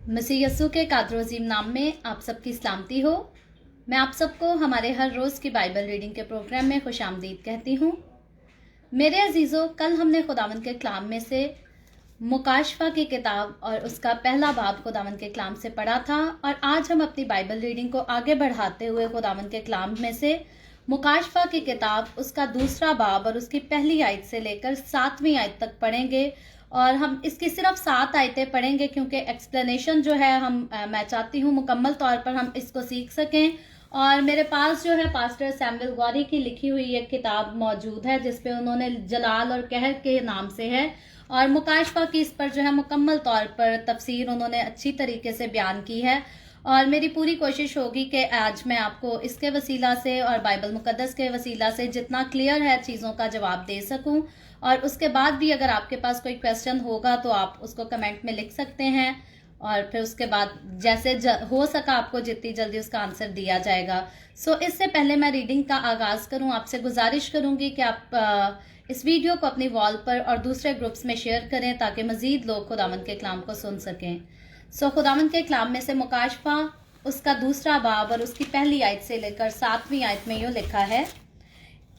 मसीह यस्सु के कादरोज़ीम नाम में आप सबकी सलामती हो। मैं आप सबको हमारे हर रोज़ की बाइबल रीडिंग के प्रोग्राम में खुशामदीद कहती हूँ। मेरे अजीज़ों, कल हमने खुदावंद के कलाम में से मुकाशफा की किताब और उसका पहला बाब खुदावंद के कलाम से पढ़ा था, और आज हम अपनी बाइबल रीडिंग को आगे बढ़ाते हुए खुदावंद के कलाम में से मुकाशफा की किताब उसका दूसरा बाब और उसकी पहली आयत से लेकर 7वीं आयत तक पढ़ेंगे। और हम इसकी सिर्फ 7 आयतें पढ़ेंगे क्योंकि एक्सप्लेनेशन जो है मैं चाहती हूँ मुकम्मल तौर पर हम इसको सीख सकें। और मेरे पास जो है पास्टर सैमुअल गौरी की लिखी हुई एक किताब मौजूद है जिसपे उन्होंने जलाल और कहर के नाम से है, और मुकाशफा की इस पर जो है मुकम्मल तौर पर तफसीर उन्होंने अच्छी तरीके से बयान की है। और मेरी पूरी कोशिश होगी कि आज मैं आपको इसके वसीला से और बाइबल मुकद्दस के वसीला से जितना क्लियर है चीज़ों का जवाब दे सकूं। और उसके बाद भी अगर आपके पास कोई क्वेश्चन होगा तो आप उसको कमेंट में लिख सकते हैं, और फिर उसके बाद जैसे हो सका आपको जितनी जल्दी उसका आंसर दिया जाएगा। इससे पहले मैं रीडिंग का आगाज़ करूं, आपसे गुजारिश करूंगी कि आप इस वीडियो को अपनी वॉल पर और दूसरे ग्रुप्स में शेयर करें ताकि मज़ीद लोग खुदावंद के कलाम को सुन सकें। खुदावंद के कलाम में से मुकाशफा उसका दूसरा बाब और उसकी पहली आयत से लेकर 7वीं आयत में यूँ लिखा है,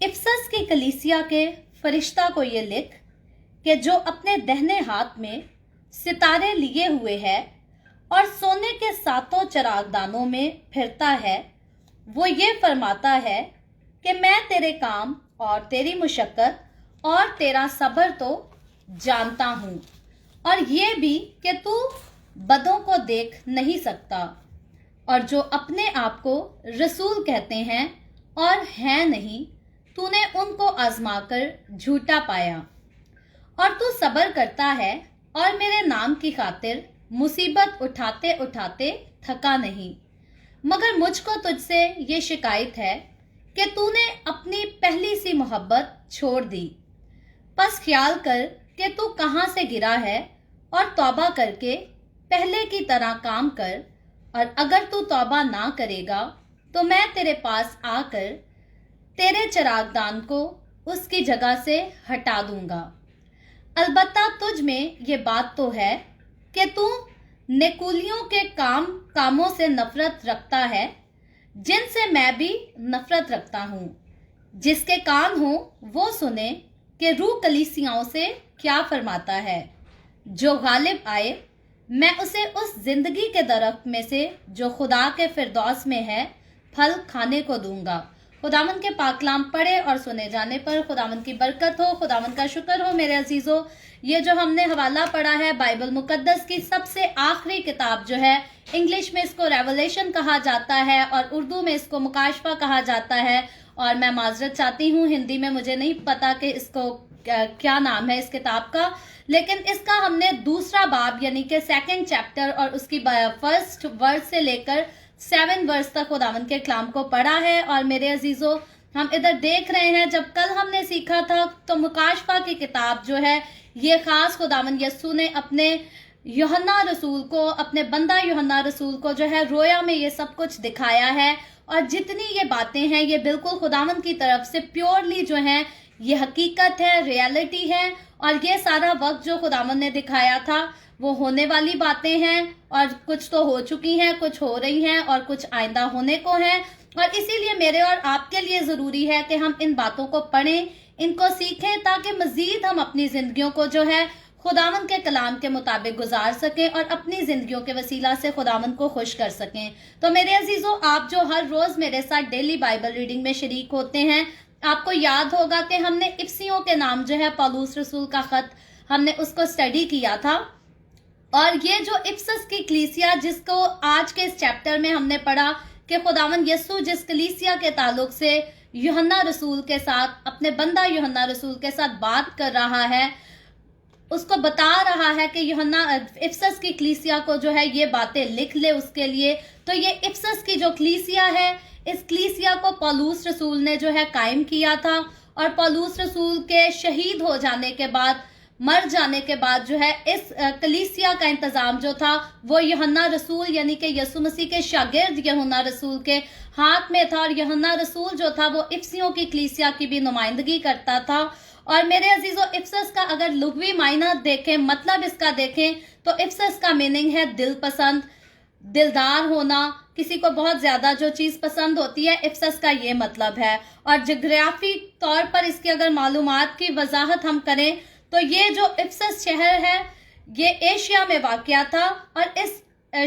इफसस की कलीसिया के फरिश्ता को ये लिख कि जो अपने दहने हाथ में सितारे लिए हुए है और सोने के 7 चरागदानों में फिरता है, वो ये फरमाता है कि मैं तेरे काम और तेरी मुशक्कत और तेरा सब्र तो जानता हूँ, और ये भी कि तू बदों को देख नहीं सकता, और जो अपने आप को रसूल कहते हैं और हैं नहीं, तूने उनको आजमाकर झूठा पाया। और तू सब्र करता है और मेरे नाम की खातिर मुसीबत उठाते उठाते थका नहीं, मगर मुझको तुझसे ये शिकायत है कि तूने अपनी पहली सी मोहब्बत छोड़ दी। बस ख्याल कर कि तू कहाँ से गिरा है और तौबा करके पहले की तरह काम कर, और अगर तू तौबा ना करेगा तो मैं तेरे पास आकर तेरे चरागदान को उसकी जगह से हटा दूंगा। अलबत्ता तुझ में ये बात तो है कि तू नेकुलियों के कामों से नफरत रखता है, जिनसे मैं भी नफरत रखता हूँ। जिसके कान हो वो सुने कि रूह कलीसियाओं से क्या फरमाता है। जो गालिब आए मैं उसे उस जिंदगी के दरख्त में से जो खुदा के फिरदौस में है फल खाने को दूंगा। खुदावंद के पाकलाम पढ़े और सुने जाने पर खुदावंद की बरकत हो। खुदावंद का शुक्र हो मेरे अजीजों, ये जो हमने हवाला पढ़ा है बाइबल मुकद्दस की सबसे आखिरी किताब जो है, इंग्लिश में इसको रेवलेशन कहा जाता है और उर्दू में इसको मुकाशफा कहा जाता है। और मैं माजरत चाहती हूँ, हिंदी में मुझे नहीं पता कि इसको क्या नाम है इस किताब का, लेकिन इसका हमने दूसरा बाब यानी कि 2nd चैप्टर और उसकी 1st वर्स से लेकर 7 वर्स तक खुदावंद के कलाम को पढ़ा है। और मेरे अजीजों, हम इधर देख रहे हैं जब कल हमने सीखा था तो मुकाशफा की किताब जो है ये खास खुदावंद यस्सु ने अपने यूहन्ना रसूल को, अपने बंदा यूहन्ना रसूल को जो है रोया में ये सब कुछ दिखाया है। और जितनी ये बातें हैं ये बिल्कुल खुदावंद की तरफ से प्योरली जो है ये हकीकत है, रियलिटी है। और ये सारा वक्त जो खुदावंद ने दिखाया था वो होने वाली बातें हैं, और कुछ तो हो चुकी हैं, कुछ हो रही हैं और कुछ आइंदा होने को हैं। और इसीलिए मेरे और आपके लिए ज़रूरी है कि हम इन बातों को पढ़ें, इनको सीखें, ताकि मज़ीद हम अपनी ज़िंदगियों को जो है खुदावंद के कलाम के मुताबिक गुजार सकें और अपनी ज़िंदगियों के वसीला से खुदावंद को खुश कर सकें। तो मेरे अजीज़ों, आप जो हर रोज़ मेरे साथ डेली बाइबल रीडिंग में शरीक होते हैं, आपको याद होगा कि हमने इफसियों के नाम जो है पौलुस रसूल का खत हमने उसको स्टडी किया था। और ये जो इफसस की कलीसिया जिसको आज के इस चैप्टर में हमने पढ़ा कि खुदावंद यस्सु जिस कलीसिया के ताल्लुक से यूहन्ना रसूल के साथ, अपने बंदा यूहन्ना रसूल के साथ बात कर रहा है, उसको बता रहा है कि यूहन्ना इफसस की कलीसिया को जो है ये बातें लिख ले उसके लिए। तो ये इफसस की जो कलीसिया है, इस कलीसिया को पौलुस रसूल ने जो है कायम किया था। और पौलुस रसूल के शहीद हो जाने के बाद, मर जाने के बाद जो है इस कलीसिया का इंतजाम जो था वो यूहन्ना रसूल यानी कि यीशु मसीह के शागिर्द यूहन्ना रसूल के हाथ में था। और यूहन्ना रसूल जो था वो इफसियों की कलीसिया की भी नुमाइंदगी करता था। और मेरे अजीजों, इफ्सस का अगर लुग़वी मायना देखें, मतलब इसका देखें, तो इफ्सस का मीनिंग है दिल पसंद, दिलदार होना, किसी को बहुत ज्यादा जो चीज पसंद होती है, इफ्सस का ये मतलब है। और जोग्राफी तौर पर इसकी अगर मालूमात की वजाहत हम करें तो ये जो इफ्सस शहर है ये एशिया में वाक़या था, और इस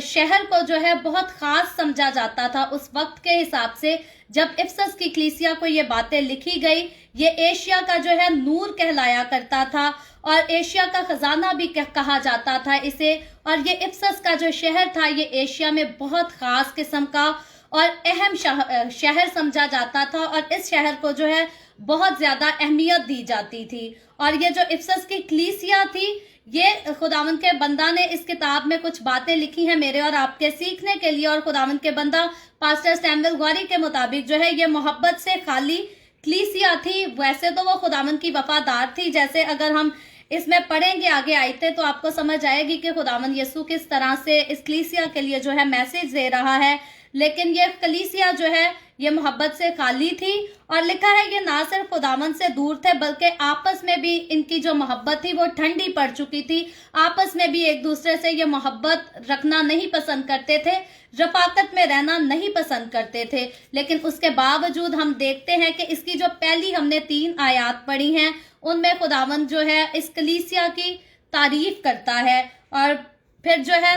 शहर को जो है बहुत खास समझा जाता था उस वक्त के हिसाब से। जब इफ्सस की कलीसिया को ये बातें लिखी गई, ये एशिया का जो है नूर कहलाया करता था और एशिया का खजाना भी कहा जाता था इसे। और ये इफ्सस का जो शहर था ये एशिया में बहुत खास किस्म का और अहम शहर समझा जाता था, और इस शहर को जो है बहुत ज्यादा अहमियत दी जाती थी। और ये जो इफ्सस की कलीसिया थी, ये खुदावंद के बंदा ने इस किताब में कुछ बातें लिखी हैं मेरे और आपके सीखने के लिए। और खुदावंद के बंदा पास्टर सैमुअल गौरी के मुताबिक जो है ये मोहब्बत से खाली कलीसिया थी। वैसे तो वो खुदावंद की वफादार थी, जैसे अगर हम इसमें पढ़ेंगे आगे आयते तो आपको समझ आएगी कि खुदावंद यीशु किस तरह से इस कलीसिया के लिए जो है मैसेज दे रहा है। लेकिन ये कलीसिया जो है ये मोहब्बत से खाली थी, और लिखा है ये ना सिर्फ खुदावंद से दूर थे बल्कि आपस में भी इनकी जो मोहब्बत थी वो ठंडी पड़ चुकी थी। आपस में भी एक दूसरे से ये मोहब्बत रखना नहीं पसंद करते थे, रफाकत में रहना नहीं पसंद करते थे। लेकिन उसके बावजूद हम देखते हैं कि इसकी जो पहली हमने 3 आयत पढ़ी हैं उनमें खुदावंद जो है इस कलीसिया की तारीफ करता है। और फिर जो है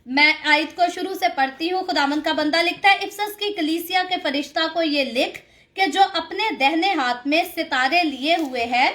मैं आयत को शुरू से पढ़ती हूँ। खुदावंद का बंदा लिखता है, इफ्सस की कलीसिया के फरिश्ता को ये लिख कि जो अपने दाहिने हाथ में सितारे लिए हुए है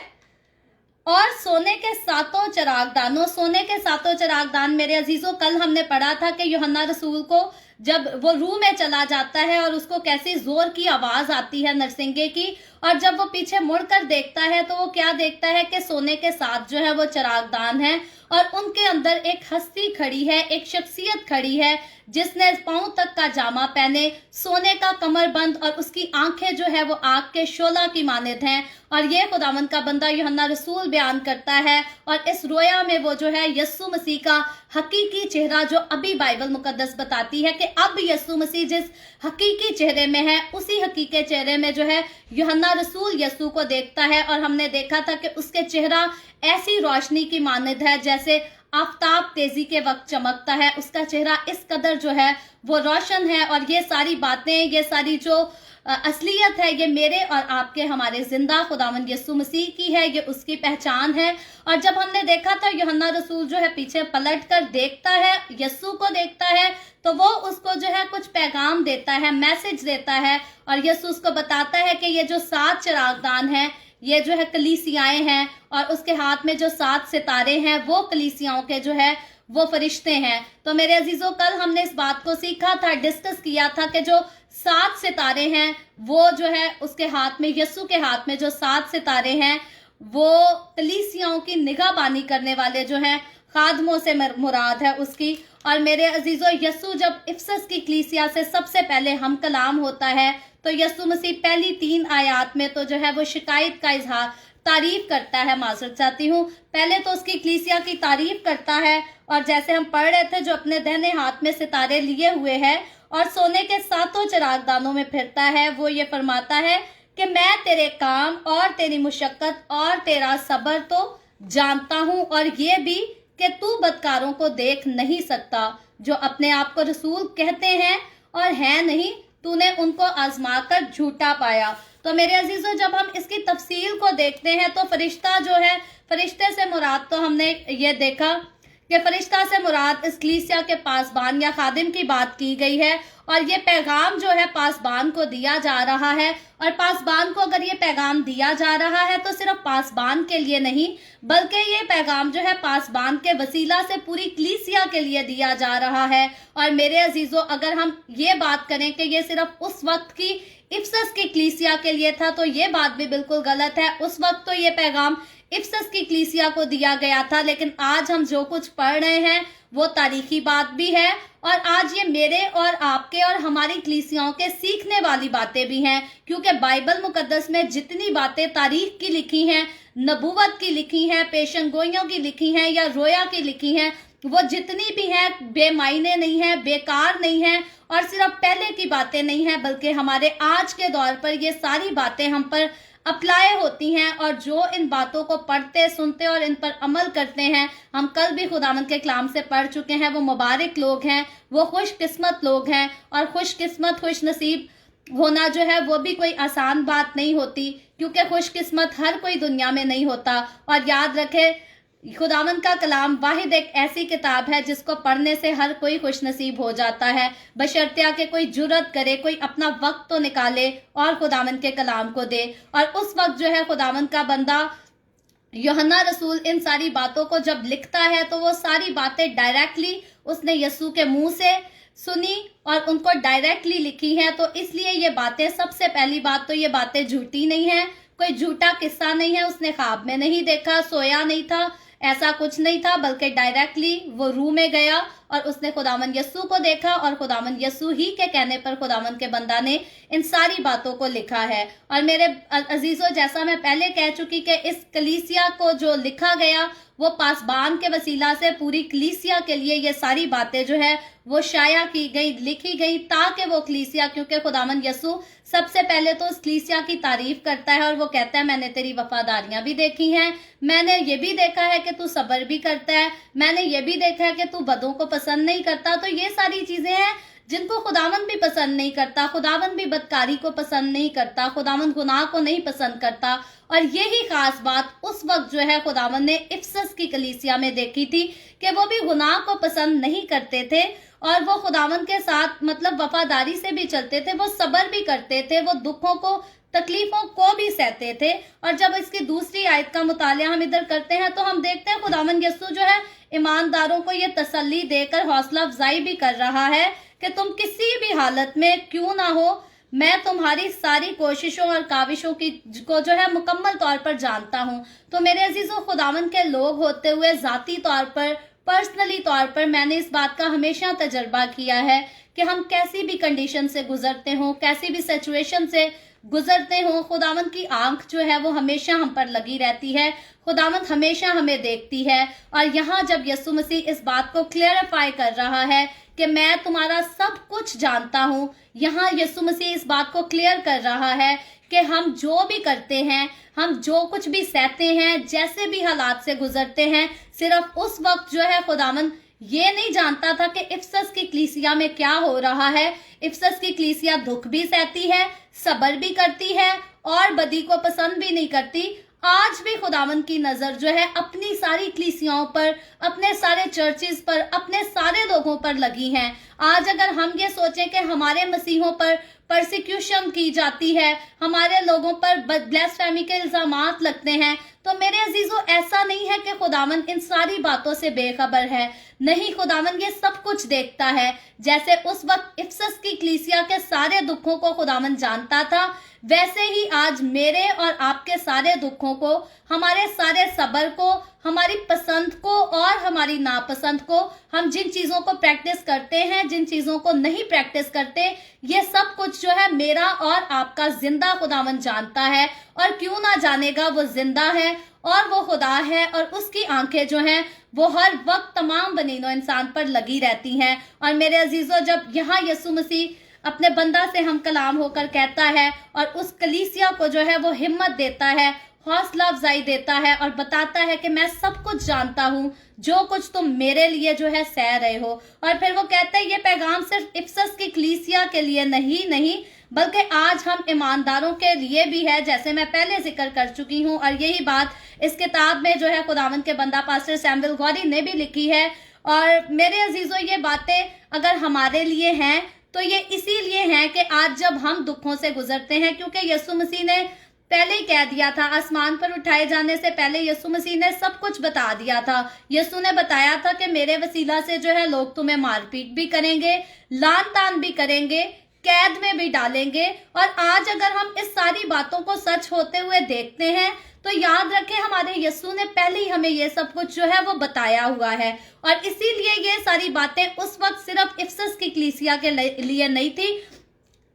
और सोने के 7 चिरागदानों, सोने के 7 चिरागदान मेरे अजीजों, कल हमने पढ़ा था कि यूहन्ना रसूल को जब वो रूह में चला जाता है और उसको कैसी जोर की आवाज आती है नरसिंगे की, और जब वो पीछे मुड़कर देखता है तो वो क्या देखता है कि सोने के 7 जो है वो चिरागदान है, और उनके अंदर एक हस्ती खड़ी है, एक शख्सियत खड़ी है जिसने पांव तक का जामा पहने, सोने का कमरबंद, और उसकी आंखें जो है वो आग के शोला की मानिद हैं। और ये खुदावंद का बंदा यूहन्ना रसूल बयान करता है, और इस रोया में वो जो है यीशु मसीह का हकीकी चेहरा जो अभी बाइबल मुकद्दस बताती है कि अब यीशु मसीह जिस हकीकी चेहरे में है उसी हकीकी चेहरे में जो है यूहन्ना रसूल यीशु को देखता है। और हमने देखा था कि उसके चेहरा ऐसी रोशनी की मानिद है जैसे आफताब तेजी के वक्त चमकता है, उसका चेहरा इस कदर जो है वो रोशन है। और ये सारी बातें, ये सारी जो असलियत है, ये मेरे और आपके हमारे जिंदा खुदावंद यीशु मसीह की है, ये उसकी पहचान है। और जब हमने देखा था यूहन्ना रसूल जो है पीछे पलट कर देखता है, यीशु को देखता है, तो वो उसको जो है कुछ पैगाम देता है, मैसेज देता है, और यीशु उसको बताता है कि ये जो 7 चिरागदान हैं ये जो है कलीसियाएं हैं, और उसके हाथ में जो 7 सितारे हैं वो कलीसियाओं के जो है वो फरिश्ते हैं। तो मेरे अजीजों, कल हमने इस बात को सीखा था, डिस्कस किया था कि जो 7 सितारे हैं वो जो है उसके हाथ में, यीशु के हाथ में जो 7 सितारे हैं वो कलीसियाओं की निगाहबानी करने वाले जो हैं खादमों से मुराद है उसकी। और मेरे अजीजों, यीशु जब इफ्सस की कलीसिया से सबसे पहले हम कलाम होता है तो यीशु मसीह पहली 3 आयत में तो जो है वो शिकायत का इजहार, तारीफ करता है, माजरत चाहती हूँ, पहले तो उसकी कलीसिया की तारीफ करता है। और जैसे हम पढ़ रहे थे, जो अपने दाहिने हाथ में सितारे लिए हुए है और सोने के 7 चिरागदानों में फिरता है, वो ये फरमाता है कि मैं तेरे काम और तेरी मुशक्कत और तेरा सब्र तो जानता हूँ, और ये भी कि तू बदकारों को देख नहीं सकता, जो अपने आप को रसूल कहते हैं और है नहीं, तूने उनको आजमा कर झूठा पाया। तो मेरे अजीजों, जब हम इसकी तफसील को देखते हैं तो फरिश्ता जो है, फरिश्ते से मुराद तो हमने ये देखा कि फरिश्ता से मुराद इस कलीसिया के पासबान या खादिम की बात की गई है, और ये पैगाम जो है पासबान को दिया जा रहा है। और पासबान को अगर ये पैगाम दिया जा रहा है तो सिर्फ पासबान के लिए नहीं, बल्कि ये पैगाम जो है पासबान के वसीला से पूरी कलीसिया के लिए दिया जा रहा है। और मेरे अजीजों, अगर हम ये बात करें कि ये सिर्फ उस वक्त की इफ्सस की कलीसिया के लिए था तो ये बात भी बिल्कुल गलत है। उस वक्त तो ये पैगाम इफ्सस की कलीसिया को दिया गया था, लेकिन आज हम जो कुछ पढ़ रहे हैं वो तारीखी बात भी है, और आज ये मेरे और आपके और हमारी कलीसियाओं के सीखने वाली बातें भी हैं, क्योंकि बाइबल मुकद्दस में जितनी बातें तारीख की लिखी हैं, नबूवत की लिखी हैं, पेशन गोइयों की लिखी हैं या रोया की लिखी हैं, वो जितनी भी हैं बेमायने नहीं है, बेकार नहीं है, और सिर्फ पहले की बातें नहीं है, बल्कि हमारे आज के दौर पर ये सारी बातें हम पर اپلائی ہوتی ہیں، اور جو ان باتوں کو پڑھتے سنتے اور ان پر عمل کرتے ہیں، ہم کل بھی خداوند کے کلام سے پڑھ چکے ہیں، وہ مبارک لوگ ہیں، وہ خوش قسمت لوگ ہیں. اور خوش قسمت خوش نصیب ہونا جو ہے وہ بھی کوئی آسان بات نہیں ہوتی، کیونکہ خوش قسمت ہر کوئی دنیا میں نہیں ہوتا. اور یاد رکھے، خداوند کا کلام واحد ایک ایسی کتاب ہے جس کو پڑھنے سے ہر کوئی خوش نصیب ہو جاتا ہے، بشرطیہ کہ کوئی جرت کرے، کوئی اپنا وقت تو نکالے اور خداوند کے کلام کو دے. اور اس وقت جو ہے خداوند کا بندہ یوحنا رسول ان ساری باتوں کو جب لکھتا ہے تو وہ ساری باتیں ڈائریکٹلی اس نے یسوع کے منہ سے سنی اور ان کو ڈائریکٹلی لکھی ہیں. تو اس لیے یہ باتیں، سب سے پہلی بات تو یہ باتیں جھوٹی نہیں ہیں، کوئی جھوٹا قصہ نہیں ہے، اس نے خواب میں نہیں دیکھا، سویا نہیں تھا، ایسا کچھ نہیں تھا، بلکہ ڈائریکٹلی وہ روح میں گیا اور اس نے خداوند یسوع کو دیکھا، اور خداوند یسوع ہی کے کہنے پر خداوند کے بندہ نے ان ساری باتوں کو لکھا ہے. اور میرے عزیزوں، جیسا میں پہلے کہہ چکی کہ اس کلیسیا کو جو لکھا گیا وہ پاسبان کے وسیلہ سے پوری کلیسیا کے لیے یہ ساری باتیں جو ہے وہ شائع کی گئی، لکھی گئی، تاکہ وہ کلیسیا، کیونکہ خداوند یسوع سب سے پہلے تو اس کلیسیا کی تعریف کرتا ہے اور وہ کہتا ہے میں نے تیری وفاداریاں بھی دیکھی ہیں، میں نے یہ بھی دیکھا ہے کہ تو صبر بھی کرتا ہے، میں نے یہ بھی دیکھا ہے کہ تو بدوں کو پسند نہیں کرتا. تو یہ ساری چیزیں ہیں جن کو خداوند بھی پسند نہیں کرتا. خداوند بھی بدکاری کو پسند نہیں کرتا، خداوند گناہ کو نہیں پسند کرتا. اور یہی خاص بات اس وقت جو ہے خداوند نے افسس کی کلیسیا میں دیکھی تھی کہ وہ بھی گناہ کو پسند نہیں کرتے تھے، اور وہ خداوند کے ساتھ مطلب وفاداری سے بھی چلتے تھے، وہ صبر بھی کرتے تھے، وہ دکھوں کو، تکلیفوں کو بھی سہتے تھے. اور جب اس کی دوسری آیت کا مطالعہ ہم ادھر کرتے ہیں تو ہم دیکھتے ہیں خداوند یسوع جو ہے ایمانداروں کو یہ تسلی دے کر حوصلہ افزائی بھی کر رہا ہے کہ تم کسی بھی حالت میں کیوں نہ ہو، میں تمہاری ساری کوششوں اور کاوشوں کو جو ہے مکمل طور پر جانتا ہوں. تو میرے عزیزوں، خداوند کے لوگ ہوتے ہوئے ذاتی طور پر، پرسنلی طور پر میں نے اس بات کا ہمیشہ تجربہ کیا ہے کہ ہم کیسی بھی کنڈیشن سے گزرتے ہوں، کیسی بھی سچویشن سے گزرتے ہوں، خداوند کی آنکھ جو ہے وہ ہمیشہ ہم پر لگی رہتی ہے، خداوند ہمیشہ ہمیں دیکھتی ہے. اور یہاں جب یسوع مسیح اس بات کو کلیئرفائی کر رہا ہے کہ میں تمہارا سب کچھ جانتا ہوں، یہاں یسوع مسیح اس بات کو کلیئر کر رہا ہے کہ ہم جو بھی کرتے ہیں، ہم جو کچھ بھی سہتے ہیں، جیسے بھی حالات سے گزرتے ہیں، صرف اس وقت جو ہے خداوند یہ نہیں جانتا تھا کہ افسس کی کلیسیا میں کیا ہو رہا ہے. افسس کی کلیسیا دکھ بھی سہتی ہے، صبر بھی کرتی ہے اور بدی کو پسند بھی نہیں کرتی. آج بھی خداوند کی نظر جو ہے اپنی ساری کلیسیاؤں پر، اپنے سارے چرچز پر، اپنے سارے لوگوں پر لگی ہیں. آج اگر ہم یہ سوچیں کہ ہمارے مسیحوں پر پرسیکیوشن کی جاتی ہے، ہمارے لوگوں پر بلیسفیمی کے الزامات لگتے ہیں، تو میرے عزیزوں ایسا نہیں ہے کہ خداوند ان ساری باتوں سے بے خبر ہے. نہیں، خداوند یہ سب کچھ دیکھتا ہے. جیسے اس وقت افسس کی کلیسیا کے سارے دکھوں کو خداوند جانتا تھا، ویسے ہی آج میرے اور آپ کے سارے دکھوں کو، ہمارے سارے صبر کو، ہماری پسند کو اور ہماری ناپسند کو، ہم جن چیزوں کو پریکٹس کرتے ہیں، جن چیزوں کو نہیں پریکٹس کرتے، یہ سب کچھ جو ہے میرا اور آپ کا زندہ خداوند جانتا ہے. اور کیوں نہ جانے گا، وہ زندہ ہے اور وہ خدا ہے، اور اس کی آنکھیں جو ہیں وہ ہر وقت تمام بنی نوع انسان پر لگی رہتی ہیں. اور میرے عزیزوں، جب یہاں یسوع مسیح اپنے بندہ سے ہم کلام ہو کر کہتا ہے اور اس کلیسیا کو جو ہے وہ ہمت دیتا ہے، حوصلہ افزائی دیتا ہے اور بتاتا ہے کہ میں سب کچھ جانتا ہوں، جو کچھ تم میرے لیے جو ہے سہ رہے ہو. اور پھر وہ کہتا ہے یہ پیغام صرف افسس کی کلیسیا کے لیے نہیں بلکہ آج ہم ایمانداروں کے لیے بھی ہے، جیسے میں پہلے ذکر کر چکی ہوں. اور یہی بات اس کتاب میں جو ہے خداوند کے بندہ پاسٹر سیموئل گوری نے بھی لکھی ہے. اور میرے عزیزوں، یہ باتیں اگر ہمارے لیے ہیں تو یہ اسی لیے ہیں کہ آج جب ہم دکھوں سے گزرتے ہیں، کیونکہ یسوع مسیح نے پہلے ہی کہہ دیا تھا، آسمان پر اٹھائے جانے سے پہلے یسوع مسیح نے سب کچھ بتا دیا تھا. یسوع نے بتایا تھا کہ میرے وسیلہ سے جو ہے لوگ تمہیں مار پیٹ بھی کریں گے، لعن طعن بھی کریں گے، قید میں بھی ڈالیں گے. اور آج اگر ہم اس ساری باتوں کو سچ ہوتے ہوئے دیکھتے ہیں تو یاد رکھیں ہمارے یسوع نے پہلے ہی ہمیں یہ سب کچھ جو ہے وہ بتایا ہوا ہے. اور اسی لیے یہ ساری باتیں اس وقت صرف افسس کی کلیسیا کے لیے نہیں تھی،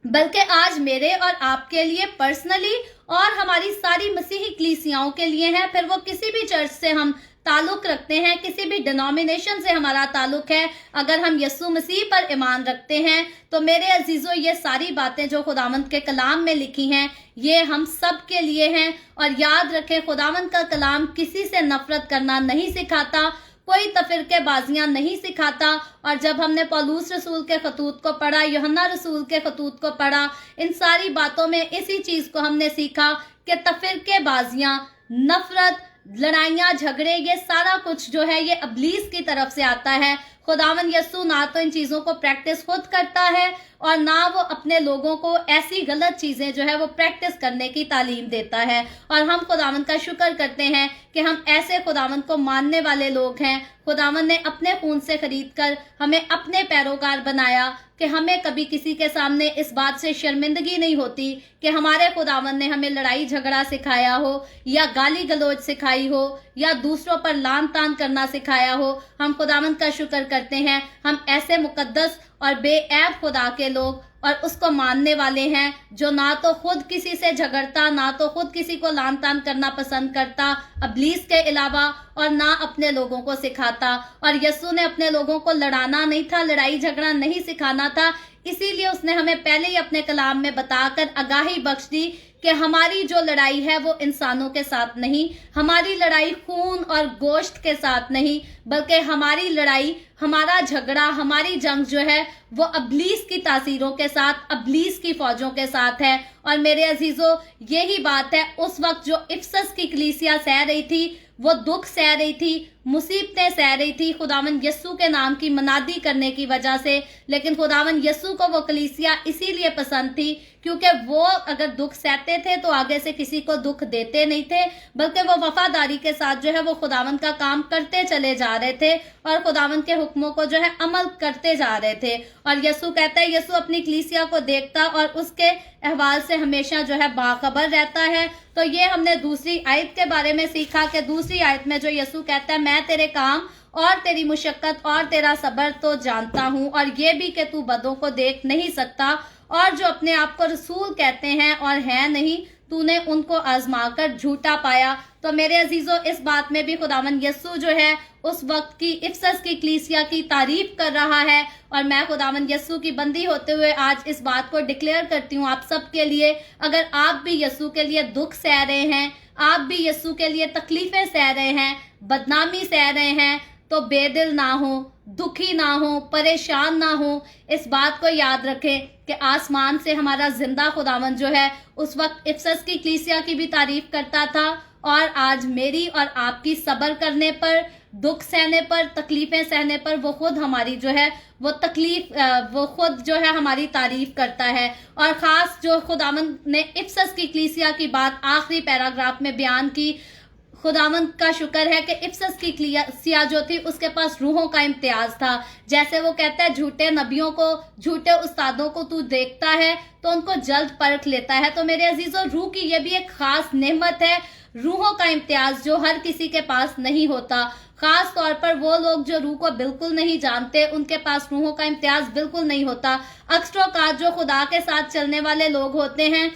بلکہ آج میرے اور آپ کے لیے پرسنلی اور ہماری ساری مسیحی کلیسیاؤں کے لیے ہیں. پھر وہ کسی بھی چرچ سے ہم ताल्लुक रखते हैं, किसी भी डिनोमिनेशन से हमारा ताल्लुक है, अगर हम यीशु मसीह पर ईमान रखते हैं, तो मेरे अजीजों ये सारी बातें जो खुदावंद के कलाम में लिखी हैं ये हम सब के लिए हैं। और याद रखें, खुदावंद का कलाम किसी से नफरत करना नहीं सिखाता, कोई तफरकेबाजियां नहीं सिखाता। और जब हमने पौलुस रसूल के खतूत को पढ़ा, यूहन्ना रसूल के खतूत को पढ़ा, इन सारी बातों में इसी चीज को हमने सीखा कि तफरकेबाजियां, नफरत, लड़ाइयां, झगड़े, ये सारा कुछ जो है ये इब्लीस की तरफ से आता है। खुदावंद यीशु ना तो इन चीजों को प्रैक्टिस खुद करता है और ना वो अपने लोगों को ऐसी गलत चीजें जो है वो प्रैक्टिस करने की तालीम देता है। और हम खुदावंद का शुक्र करते हैं कि हम ऐसे खुदावंद को मानने वाले लोग हैं। खुदावंद ने अपने खून से खरीद कर हमें अपने पैरोकार बनाया कि हमें कभी किसी के सामने इस बात से शर्मिंदगी नहीं होती कि हमारे खुदावंद ने हमें लड़ाई झगड़ा सिखाया हो या गाली गलौज सिखाई हो या दूसरों पर लान तान करना सिखाया हो। हम खुदावंद का शुक्र करते हैं, हम ऐसे मुकद्दस और बेऐब खुदा के लोग और उसको मानने वाले हैं जो ना तो खुद किसी से झगड़ता, ना तो खुद किसी को लान तान करना पसंद करता इब्लीस के अलावा, और ना अपने लोगों को सिखाता। और यीशु ने अपने लोगों को लड़ाना नहीं था, लड़ाई झगड़ा नहीं सिखाना था, इसीलिए उसने हमें पहले ही अपने कलाम में बताकर आगाही बख्श दी कि हमारी जो लड़ाई है वो इंसानों के साथ नहीं, हमारी लड़ाई खून और गोश्त के साथ नहीं, बल्कि हमारी लड़ाई, हमारा झगड़ा, हमारी जंग जो है वो इब्लीस की तासीरों के साथ, इब्लीस की फौजों के साथ है। और मेरे अजीजों, यही बात है उस वक्त जो इफसस की कलीसिया सह रही थी, वो दुख सह रही थी, मुसीबतें सह रही थी खुदावंद यीशु के नाम की मनादी करने की वजह से। लेकिन खुदावंद यीशु को वो कलीसिया इसीलिए पसंद थी क्योंकि वो अगर दुख सहते थे तो आगे से किसी को दुख देते नहीं थे, बल्कि वो वफादारी के साथ जो है वो खुदावंद का काम करते चले जा रहे थे और खुदावंद के हुक्मों को जो है अमल करते जा रहे थे। और यीशु कहता है, यीशु अपनी कलीसिया को देखता और उसके अहवाल से हमेशा जो है बाखबर रहता है। तो ये हमने दूसरी आयत के बारे में सीखा कि दूसरी आयत में जो यीशु कहता है, मैं तेरे काम और तेरी मुशक्कत और तेरा सब्र तो जानता हूँ, और ये भी कि तू बदों को देख नहीं सकता, और जो अपने आप को रसूल कहते हैं और हैं नहीं, तूने उनको आजमा कर झूठा पाया। तो मेरे अजीजों, इस बात में भी खुदावंद यीशु जो है उस वक्त की इफसस की कलीसिया की तारीफ कर रहा है। और मैं खुदावंद यीशु की बंदी होते हुए आज इस बात को डिक्लेयर करती हूँ आप सब के लिए, अगर आप भी यीशु के लिए दुख सह रहे हैं, आप भी यीशु के लिए तकलीफें सह रहे हैं, बदनामी सह रहे हैं, तो बेदिल ना हो, दुखी ना हो, परेशान ना हो। इस बात को याद रखें कि आसमान से हमारा जिंदा खुदावंद जो है उस वक्त इफसस की कलीसिया की भी तारीफ करता था, और आज मेरी और आपकी सब्र करने पर, दुख सहने पर, तकलीफें सहने पर वो खुद हमारी जो है वो वो खुद जो है हमारी तारीफ करता है। और खास जो खुदावंद ने इफसस की कलीसिया की बात आखिरी पैराग्राफ में बयान की, खुदावंद का शुक्र है कि इफसस की कलीसिया जो थी उसके पास रूहों का इम्तियाज था। जैसे वो कहता है, झूठे नबियों को, झूठे उस्तादों को तू देखता है तो उनको जल्द परख लेता है। तो मेरे अजीजों, रूह की ये भी एक खास नेमत है, रूहों का इम्तियाज जो हर किसी के पास नहीं होता। खास तौर पर वो लोग जो रूह को बिल्कुल नहीं जानते, उनके पास रूहों का इम्तियाज बिल्कुल नहीं होता। अक्सर जो खुदा के साथ चलने वाले लोग होते हैं,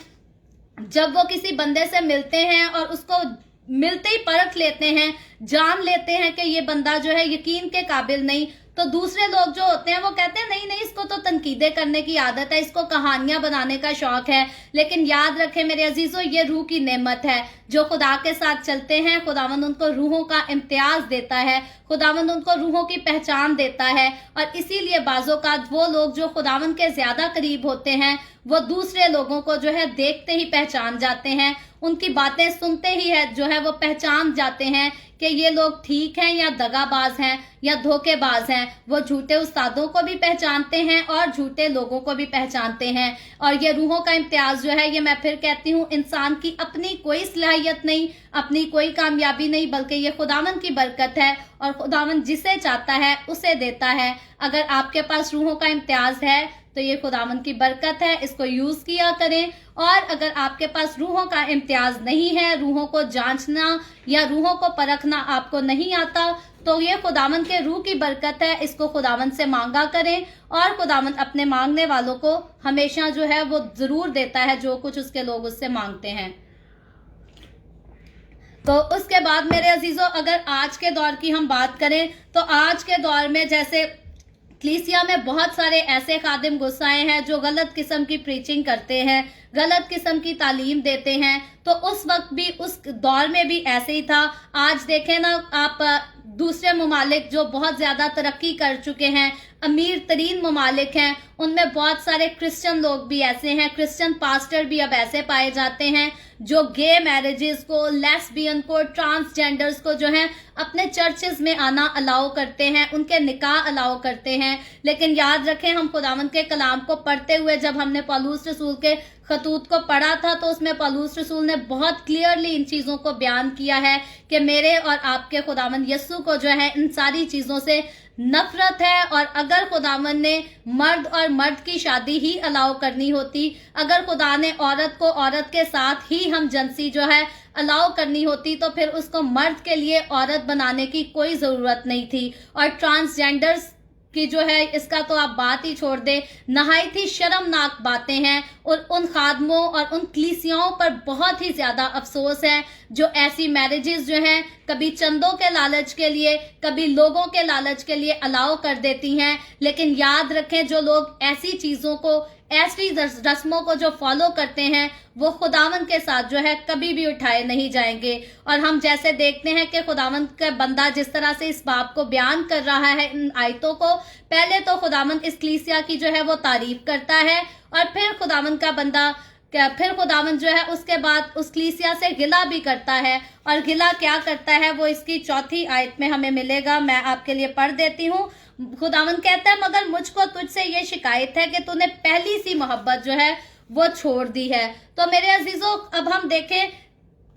जब वो किसी बंदे से मिलते हैं और उसको मिलते ही परख लेते हैं, जान लेते हैं कि ये बंदा जो है यकीन के काबिल नहीं, तो दूसरे लोग जो होते हैं वो कहते हैं नहीं नहीं, इसको तो तनकीदें करने की आदत है, इसको कहानियां बनाने का शौक है। लेकिन याद रखें मेरे अजीजों, ये रूह की नेमत है। जो खुदा के साथ चलते हैं, खुदावंद उनको रूहों का इम्तियाज देता है, खुदावंद उनको रूहों की पहचान देता है। और इसीलिए बाज़ोकात वो लोग जो खुदावंद के ज्यादा करीब होते हैं, वो दूसरे लोगों को जो है देखते ही पहचान जाते हैं, उनकी बातें सुनते ही है जो है वो पहचान जाते हैं कि ये लोग ठीक हैं या दगाबाज हैं या धोखेबाज हैं। वो झूठे उस्तादों को भी पहचानते हैं और झूठे लोगों को भी पहचानते हैं। और ये रूहों का इम्तियाज जो है, ये मैं फिर कहती हूँ, इंसान की अपनी कोई सलाहियत नहीं, अपनी कोई कामयाबी नहीं, बल्कि ये खुदावंद की बरकत है, और खुदावंद जिसे चाहता है उसे देता है। अगर आपके पास रूहों का इम्तियाज है तो ये खुदावंद की बरकत है, इसको यूज किया करें। और अगर आपके पास रूहों का इम्तियाज नहीं है, रूहों को जांचना या रूहों को परखना आपको नहीं आता, तो ये खुदावंद के रूह की बरकत है, इसको खुदावंद से मांगा करें। और खुदावंद अपने मांगने वालों को हमेशा जो है वो जरूर देता है जो कुछ उसके लोग उससे मांगते हैं। तो उसके बाद मेरे अजीजों, अगर आज के दौर की हम बात करें तो आज के दौर में जैसे कलीसिया में बहुत सारे ऐसे खादिम घुस आए हैं जो गलत किस्म की प्रीचिंग करते हैं, गलत किस्म की तालीम देते हैं। तो उस वक्त भी, उस दौर में भी ऐसे ही था। आज देखें ना आप, दूसरे ममालिक जो बहुत ज़्यादा तरक्की कर चुके हैं, अमीर तरीन ममालिक हैं, उनमें बहुत सारे क्रिश्चियन लोग भी ऐसे हैं, क्रिश्चियन पास्टर भी अब ऐसे पाए जाते हैं जो गे मैरिजेस को, लेस्बियन को, ट्रांसजेंडर्स को जो है अपने चर्चेस में आना अलाउ करते हैं, उनके निकाह अलाउ करते हैं। लेकिन याद रखें, हम खुदावंद के कलाम को पढ़ते हुए जब हमने पौलुस रसूल के खतूत को पढ़ा था तो उसमें पौलुस रसूल ने बहुत क्लियरली इन चीज़ों को बयान किया है कि मेरे और आपके खुदावंद यस्सु को जो है इन सारी चीज़ों से नफरत है। और अगर खुदावंद ने मर्द और मर्द की शादी ही अलाउ करनी होती, अगर खुदा ने औरत को औरत के साथ ही हम जंसी जो है अलाउ करनी होती, तो फिर उसको मर्द के लिए औरत बनाने की कोई ज़रूरत नहीं थी। और ट्रांसजेंडर्स की जो है, इसका तो आप बात ही छोड़ दे, नहायत ही शर्मनाक बातें हैं। और उन खादमों और उन कलीसियाओं पर बहुत ही ज़्यादा अफसोस है जो ऐसी मैरिजेस जो हैं कभी चंदों के लालच के लिए, कभी लोगों के लालच के लिए अलाउ कर देती हैं। लेकिन याद रखें, जो लोग ऐसी चीज़ों को, ऐसी रस्मों को जो फॉलो करते हैं, वो खुदावंद के साथ जो है कभी भी उठाए नहीं जाएंगे। और हम जैसे देखते हैं कि खुदावंद का बंदा जिस तरह से इस बात को बयान कर रहा है इन आयतों को, पहले तो खुदावंद इस कलीसिया की जो है वो तारीफ करता है, और फिर खुदावंद का बंदा फिर खुदावंद जो है उसके बाद उस कलीसिया से गिला भी करता है। और गिला क्या करता है वो इसकी चौथी आयत में हमें मिलेगा, मैं आपके लिए पढ़ देती हूँ। खुदावंद कहता है, मगर मुझको तुझसे ये शिकायत है कि तूने पहली सी मोहब्बत जो है वो छोड़ दी है। तो मेरे अजीजों, अब हम देखें,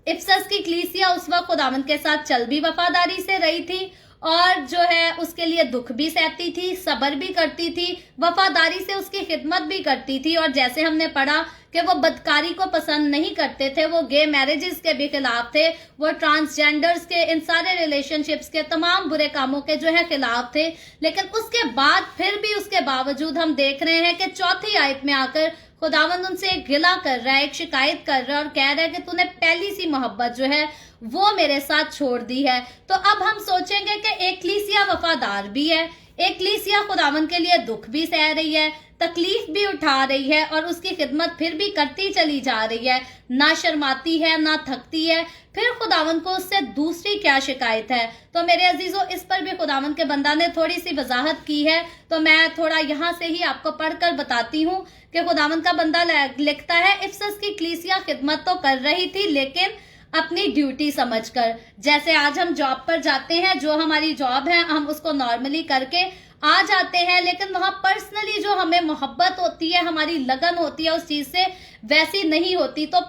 इफसस की कलीसिया उस वक्त खुदावंद के साथ चल भी वफादारी से रही थी, और जो है उसके लिए दुख भी सहती थी, सब्र भी करती थी, वफादारी से उसकी खिदमत भी करती थी। और जैसे हमने पढ़ा कि वो बदकारी को पसंद नहीं करते थे, वो गे मैरिजेस के भी खिलाफ थे, वो ट्रांसजेंडर्स के, इन सारे रिलेशनशिप्स के, तमाम बुरे कामों के जो है खिलाफ थे। लेकिन उसके बाद फिर भी, उसके बावजूद हम देख रहे हैं कि चौथी आयत में आकर खुदावंद उनसे एक गिला कर रहा है, एक शिकायत कर रहा है और कह रहा है कि तूने पहली सी मोहब्बत जो है वो मेरे साथ छोड़ दी है। तो अब हम सोचेंगे कि एक कलीसिया वफादार भी है, एक कलीसिया खुदावंद के लिए दुख भी सह रही है, तकलीफ भी उठा रही है, और उसकी खिदमत फिर भी करती चली जा रही है, ना शर्माती है, ना थकती है। फिर खुदावंद को उससे दूसरी क्या शिकायत है? तो मेरे अजीजों, इस पर भी खुदावंद के बंदा ने थोड़ी सी वजाहत की है, तो मैं थोड़ा यहाँ से ही आपको पढ़कर बताती हूँ कि खुदावंद का बंदा लिखता है, इफसस की कलीसिया खिदमत तो कर रही थी लेकिन अपनी ड्यूटी समझकर। जैसे आज हम जॉब पर जाते हैं, जो हमारी जॉब है हम उसको नॉर्मली करके आ जाते हैं, लेकिन वहाँ पर्सनली जो हमें मोहब्बत होती है, हमारी लगन होती है उस चीज़ से, वैसी नहीं होती। तो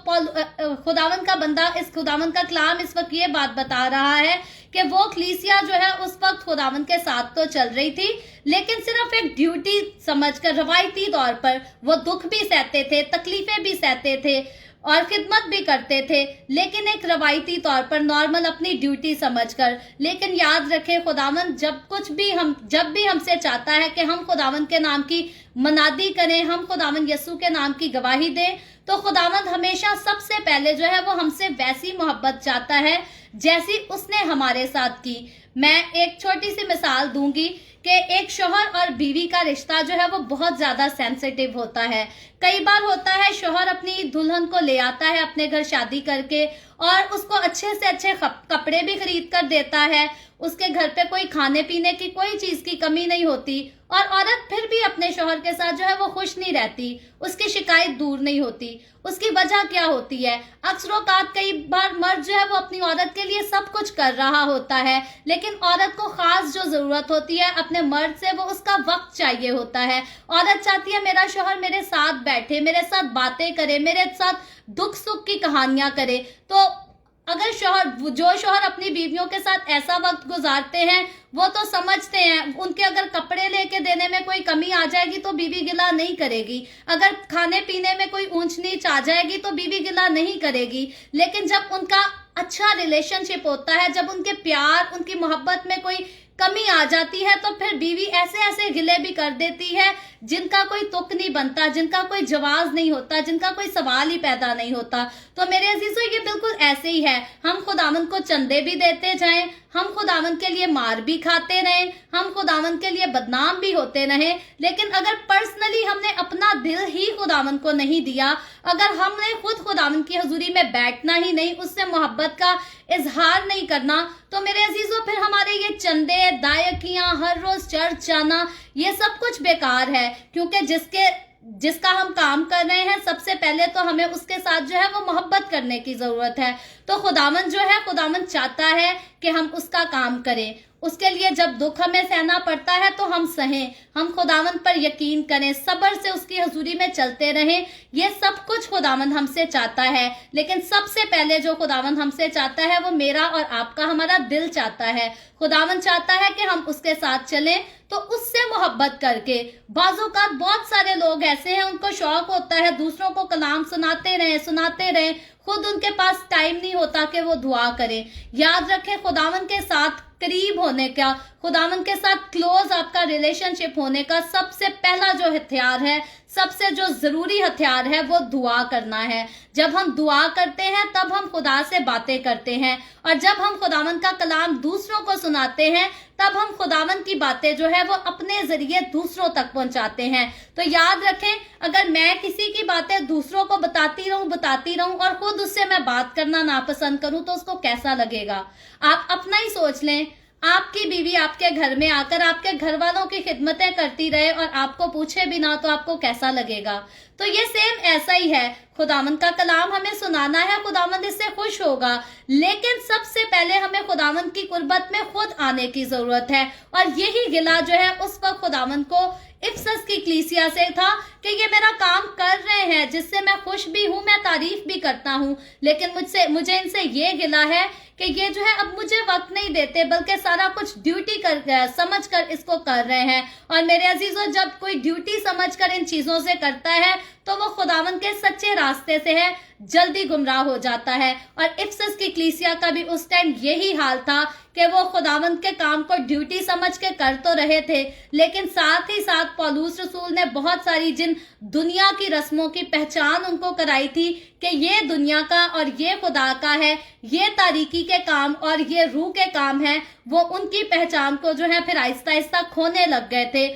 खुदावंद का बंदा, इस खुदावंद का कलाम इस वक्त ये बात बता रहा है कि वो कलीसिया जो है उस वक्त खुदावंद के साथ तो चल रही थी, लेकिन सिर्फ एक ड्यूटी समझकर, रवायती तौर पर वो दुख भी सहते थे, तकलीफें भी सहते थे और खिदमत भी करते थे, लेकिन एक रवायती तौर पर, नॉर्मल अपनी ड्यूटी समझकर। लेकिन याद रखें, खुदावंद जब भी हमसे चाहता है कि हम खुदावंद के नाम की मनादी करें, हम खुदावंद यस्सु के नाम की गवाही दें, तो खुदावंद हमेशा सबसे पहले जो है वो हमसे वैसी मोहब्बत चाहता है जैसी उसने हमारे साथ की। मैं एक छोटी सी मिसाल दूंगी कि एक शौहर और बीवी का रिश्ता जो है वो बहुत ज्यादा सेंसिटिव होता है। कई बार होता है शौहर अपनी दुल्हन को ले आता है अपने घर शादी करके और उसको अच्छे से अच्छे कपड़े भी खरीद कर देता है, उसके घर पे कोई खाने पीने की कोई चीज की कमी नहीं होती, और औरत फिर भी अपने शौहर के साथ जो है वो खुश नहीं रहती, उसकी शिकायत दूर नहीं होती। उसकी वजह क्या होती है? अक्सरोकात कई बार मर्द जो है वो अपनी औरत के लिए सब कुछ कर रहा होता है, लेकिन औरत को खास जो जरूरत होती है अपने मर्द से, वो उसका वक्त चाहिए होता है। औरत चाहती है मेरा शौहर मेरे साथ बैठे, मेरे साथ बातें करे, मेरे साथ दुख सुख की कहानियां करे। तो अगर जो शौहर अपनी बीवियों के साथ ऐसा वक्त गुजारते हैं, वो तो समझते हैं उनके अगर कपड़े लेके देने में कोई कमी आ जाएगी तो बीवी गिला नहीं करेगी, अगर खाने पीने में कोई ऊंच नीच आ जाएगी तो बीवी गिला नहीं करेगी। लेकिन जब उनका अच्छा रिलेशनशिप होता है, जब उनके प्यार, उनकी मोहब्बत में कोई कमी आ जाती है तो फिर बीवी ऐसे ऐसे गिले भी कर देती है जिनका कोई तुक नहीं बनता, जिनका कोई जवाब नहीं होता, जिनका कोई सवाल ही पैदा नहीं होता। तो मेरे अजीजों, ये बिल्कुल ऐसे ही है। हम खुदावंद को चंदे भी देते जाएं, हम खुदावंद के लिए मार भी खाते रहें, हम खुदावंद के लिए बदनाम भी होते रहें, लेकिन अगर पर्सनली हमने अपना दिल ही खुदावंद को नहीं दिया, अगर हमने खुद खुदावंद की हजूरी में बैठना ही नहीं, उससे मोहब्बत का इजहार नहीं करना, तो मेरे अजीजों फिर हमारे ये चंदे, दायकियां, हर रोज चर्च जाना, ये सब कुछ बेकार है। क्योंकि जिसका हम काम कर रहे हैं, सबसे पहले तो हमें उसके साथ जो है वो मोहब्बत करने की जरूरत है। तो खुदावंद जो है, खुदावंद चाहता है कि हम उसका काम करें। उसके लिए जब दुख हमें सहना पड़ता है तो हम सहें, हम खुदावंद पर यकीन करें, सब्र से उसकी हजूरी में चलते रहें। ये सब कुछ खुदावंद हमसे चाहता है, लेकिन सबसे पहले जो खुदावंद हमसे चाहता है वो मेरा और आपका, हमारा दिल चाहता है। खुदावंद चाहता है कि हम उसके साथ चलें, तो उससे मोहब्बत करके। बाज़ोकात बहुत सारे लोग ऐसे हैं, उनको शौक होता है दूसरों को कलाम सुनाते रहें, खुद उनके पास टाइम नहीं होता कि वो दुआ करें। याद रखें, खुदावंद के साथ करीब होने का, खुदावंद के साथ क्लोज आपका रिलेशनशिप होने का सबसे पहला जो हथियार है, सबसे जो जरूरी हथियार है, वो दुआ करना है। जब हम दुआ करते हैं तब हम खुदा से बातें करते हैं, और जब हम खुदावंद का कलाम दूसरों को सुनाते हैं तब हम खुदावंद की बातें जो है वो अपने जरिए दूसरों तक पहुंचाते हैं। तो याद रखें, अगर मैं किसी की बातें दूसरों को बताती रहूं और खुद उससे मैं बात करना नापसंद करूं, तो उसको कैसा लगेगा? आप अपना ही सोच लें। आपकी बीवी आपके घर में आकर आपके घर वालों की खिदमतें करती रहे और आपको पूछे भी ना, तो आपको कैसा लगेगा? तो ये सेम ऐसा ही है। खुदावंद का कलाम हमें सुनाना है, खुदावंद इससे खुश होगा, लेकिन सबसे पहले हमें खुदावंद की कुर्बत में खुद आने की जरूरत है। और यही गिला जो है उस वक्त खुदावंद को इफसस की कलीसिया से था कि ये मेरा काम कर रहे हैं, जिससे मैं खुश भी हूं, मैं तारीफ भी करता हूं, लेकिन मुझे इनसे ये गिला है कि ये जो है अब मुझे वक्त नहीं देते, बल्कि सारा कुछ ड्यूटी समझ कर इसको कर रहे हैं। और मेरे अजीजों, जब कोई ड्यूटी समझ कर इन चीजों से करता है तो वो खुदावंद के सच्चे रास्ते से है, जल्दी गुमराह हो जाता है। और इफसस की कलीसिया का भी उस टाइम यही हाल था कि वो खुदावंद के काम को ड्यूटी समझ के कर तो रहे थे, लेकिन साथ ही साथ पौलुस रसूल ने बहुत सारी जिन दुनिया की रस्मों की पहचान उनको कराई थी कि ये दुनिया का और ये खुदा का है, ये तारीकी के काम और ये रूह के काम है, वो उनकी पहचान को जो है फिर आहिस्ता आहिस्ता खोने लग गए थे।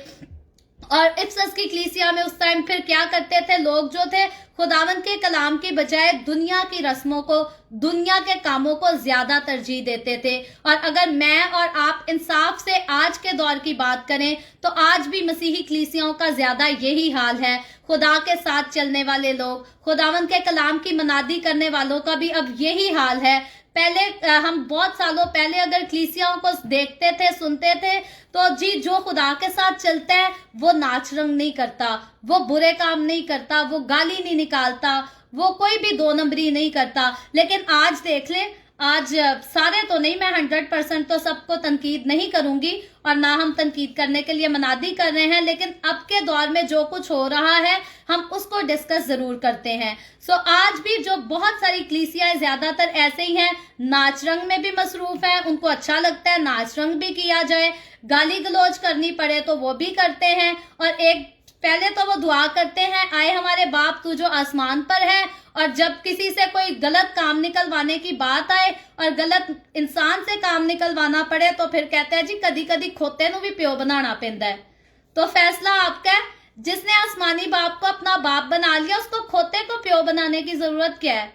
और इफसस की कलीसिया में उस टाइम फिर क्या करते थे लोग, जो थे खुदावंद के कलाम की बजाय दुनिया की रस्मों को, दुनिया के कामों को ज्यादा तरजीह देते थे। और अगर मैं और आप इंसाफ से आज के दौर की बात करें तो आज भी मसीही कलीसियाओं का ज्यादा यही हाल है। खुदा के साथ चलने वाले लोग, खुदावंद के कलाम की मनादी करने वालों का भी अब यही हाल है। पहले हम बहुत सालों पहले अगर कलीसियाओं को देखते थे, सुनते थे, तो जी जो खुदा के साथ चलता है वो नाच रंग नहीं करता, वो बुरे काम नहीं करता, वो गाली नहीं निकालता, वो कोई भी दो नंबरी नहीं करता। लेकिन आज देख ले, आज सारे तो नहीं, मैं 100% तो सबको तनकीद नहीं करूंगी और ना हम तनकीद करने के लिए मनादी कर रहे हैं, लेकिन अब के दौर में जो कुछ हो रहा है हम उसको डिस्कस जरूर करते हैं। सो आज भी जो बहुत सारी कलीसियाएं ज्यादातर ऐसे ही हैं, नाच रंग में भी मसरूफ हैं, उनको अच्छा लगता है नाच रंग भी किया जाए, गाली गलौज करनी पड़े तो वो भी करते हैं। और एक पहले तो वो दुआ करते हैं, आए हमारे बाप तू जो आसमान पर है, और जब किसी से कोई गलत काम निकलवाने की बात आए और गलत इंसान से काम निकलवाना पड़े तो फिर कहते हैं जी कदी कदी खोते नू भी प्यो बनाना पैंदा है। तो फैसला आपका है, जिसने आसमानी बाप को अपना बाप बना लिया उसको खोते को प्यो बनाने की जरूरत क्या है?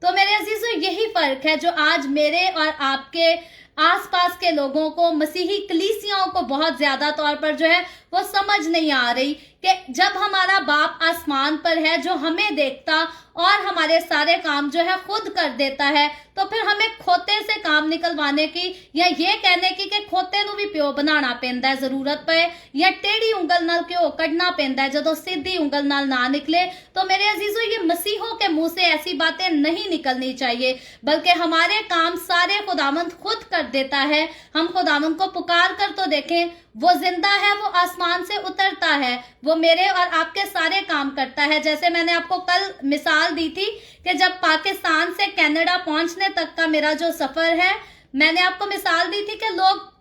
तो मेरे अजीजों, यही फर्क है जो आज मेरे और आपके आसपास के लोगों को, मसीही कलीसियाओं को बहुत ज्यादा तौर पर जो है वो समझ नहीं आ रही कि जब हमारा बाप आसमान पर है जो हमें देखता और हमारे सारे काम जो है खुद कर देता है, तो फिर हमें खोते से काम निकलवाने की या ये कहने की कि खोते नू भी प्यो बनाना पैंदा है जरूरत पे, या टेढ़ी उंगल नाल क्यों कढ़ना पैंदा है जदों सीधी उंगल नाल ना निकले। तो मेरे अजीजों, ये मसीहों के मुंह से ऐसी बातें नहीं निकलनी चाहिए, बल्कि हमारे काम सारे खुदावंद खुद कर देता है। हम खुदावंद को पुकार कर तो देखें, वो जिंदा है, वो आसमान से उतरता है, वो मेरे और आपके सारे काम करता है। जैसे मैंने आपको कल मिसाल दी थी कि जब पाकिस्तान से कनाडा पहुंचने तक का मेरा जो सफर है, मैंने आपको मिसाल दी थी कि लोग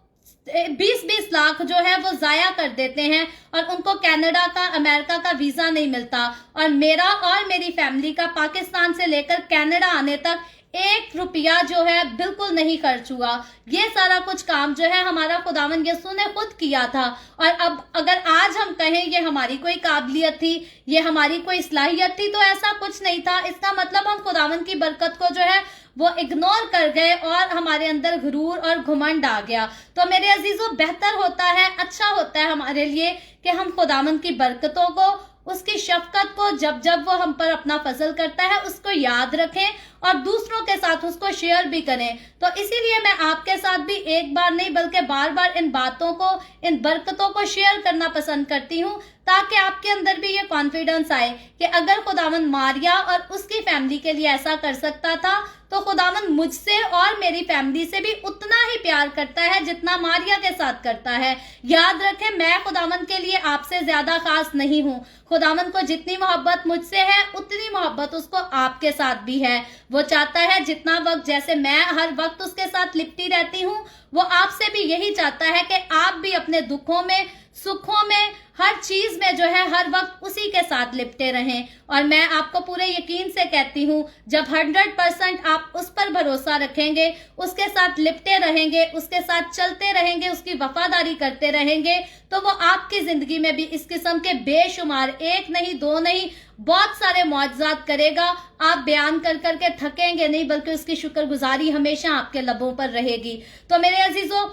20-20 लाख जो है वो जाया कर देते हैं और उनको कनाडा का, अमेरिका का वीजा नहीं मिलता। और मेरा और मेरी फैमिली का पाकिस्तान से लेकर कनाडा आने तक 1 रुपया जो है बिल्कुल नहीं खर्च हुआ। ये सारा कुछ काम जो है हमारा खुदावंद यीशु ने खुद किया था। और अब अगर आज हम कहें ये हमारी कोई काबिलियत थी, ये हमारी कोई सलाहियत थी, तो ऐसा कुछ नहीं था। इसका मतलब हम खुदावंद की बरकत को जो है वो इग्नोर कर गए और हमारे अंदर गुरूर और घमंड आ गया। तो मेरे अजीजों, बेहतर होता है, अच्छा होता है हमारे लिए कि हम खुदावंद की बरकतों को, उसकी शफकत को जब जब वो हम पर अपना फजल करता है उसको याद रखें और दूसरों के साथ उसको शेयर भी करें। तो इसीलिए मैं आपके साथ भी एक बार नहीं बल्कि बार बार इन बातों को, इन बरकतों को शेयर करना पसंद करती हूँ, ताकि आपके अंदर भी ये कॉन्फिडेंस आए कि अगर खुदावंद मारिया और उसकी फैमिली के लिए ऐसा कर सकता था, तो खुदावंद मुझसे और मेरी फैमिली से भी उतना ही प्यार करता है जितना मारिया के साथ करता है। याद रखें, मैं खुदावंद के लिए आपसे ज्यादा खास नहीं हूँ। खुदावंद को जितनी मोहब्बत मुझसे है उतनी मोहब्बत उसको आपके साथ भी है। वो चाहता है जितना वक्त, जैसे मैं हर वक्त उसके साथ लिपटी रहती हूँ, वो आपसे भी यही चाहता है कि आप भी अपने दुखों में, सुखों में, हर चीज में जो है हर वक्त उसी के साथ लिपटे रहें। और मैं आपको पूरे यकीन से कहती हूँ, जब 100% आप उस पर भरोसा रखेंगे, उसके साथ लिपटे रहेंगे, उसके साथ चलते रहेंगे, उसकी वफादारी करते रहेंगे, तो वो आपकी जिंदगी में भी इस किस्म के बेशुमार, 1 नहीं 2 नहीं, बहुत सारे मौजज़ात करेगा। आप बयान कर करके थकेंगे नहीं, बल्कि उसकी शुक्रगुजारी हमेशा आपके लबों पर रहेगी। तो मेरे अजीजों,